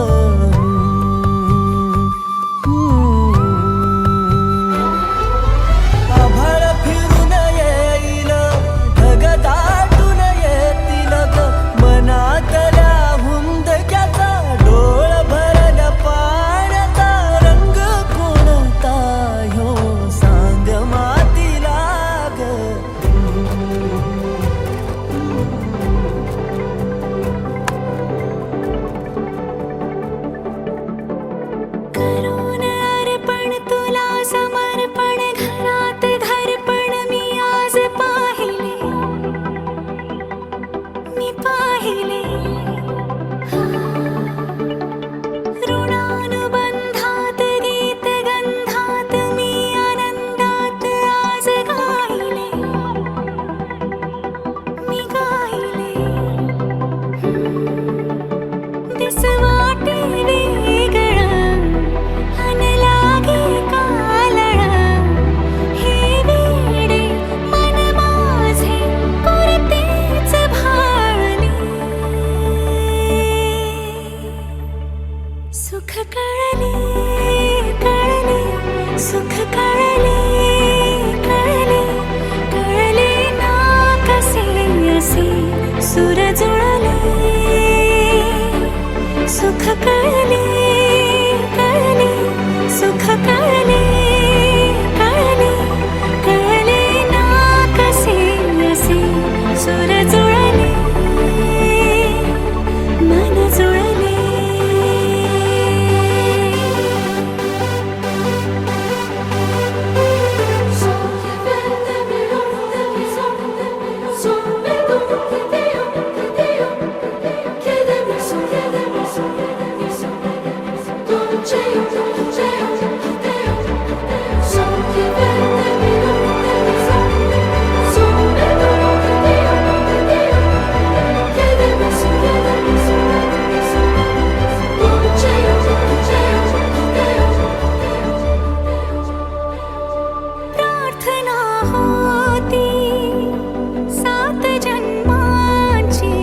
कळले कळले सुख कळले कळले कळले ना कसे असे सुर जुळले सुख कळले कळले सुख कळले कळले कळले ना कसे असे सुर जुळले मन जुळले प्रार्थना होती 7 जन्माची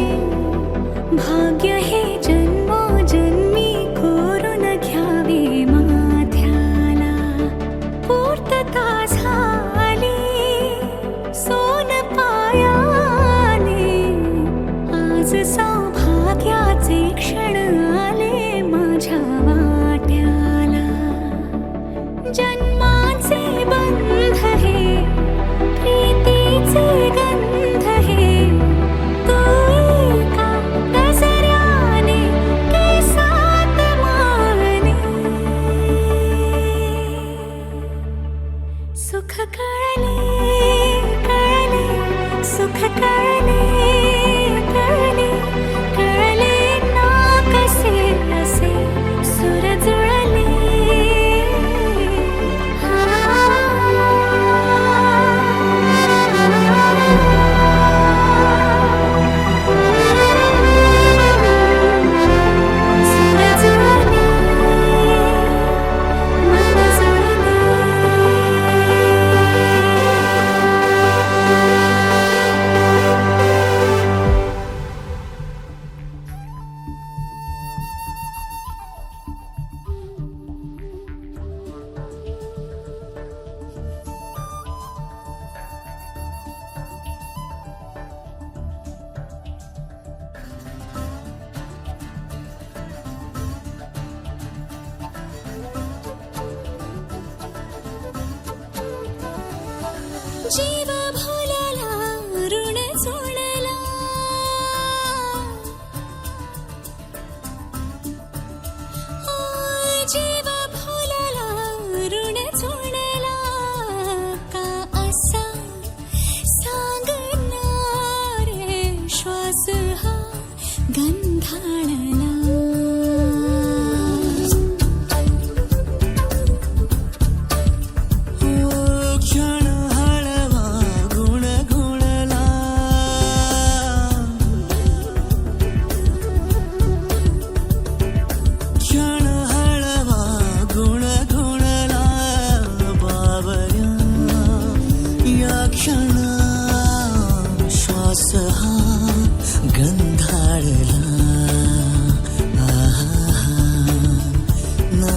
भाग्य हे जन्मोजन्मी कोरून घ्यावे माथ्याला पूर्तता झाली सोन पायाने आज सौभाग्याचे क्षण आले माझ्या वाट्याला जन्माचे बंध हे प्रीतीचे गंध हे तू एका नजऱ्याने केसात माने सुख कळले कळले सुख कळले कळले कळले ना कसे असे सुर जुळले जीव भोल्याला ऋण जोडला जीव भोल्याला ऋण जोडला का असा सांगणार श्वास हा गंधाळला क्षण हळवा गुणगुणला क्षण हळवा गुणगुणला बावऱ्या या क्षणा श्वास हा गंधाळला आहा ना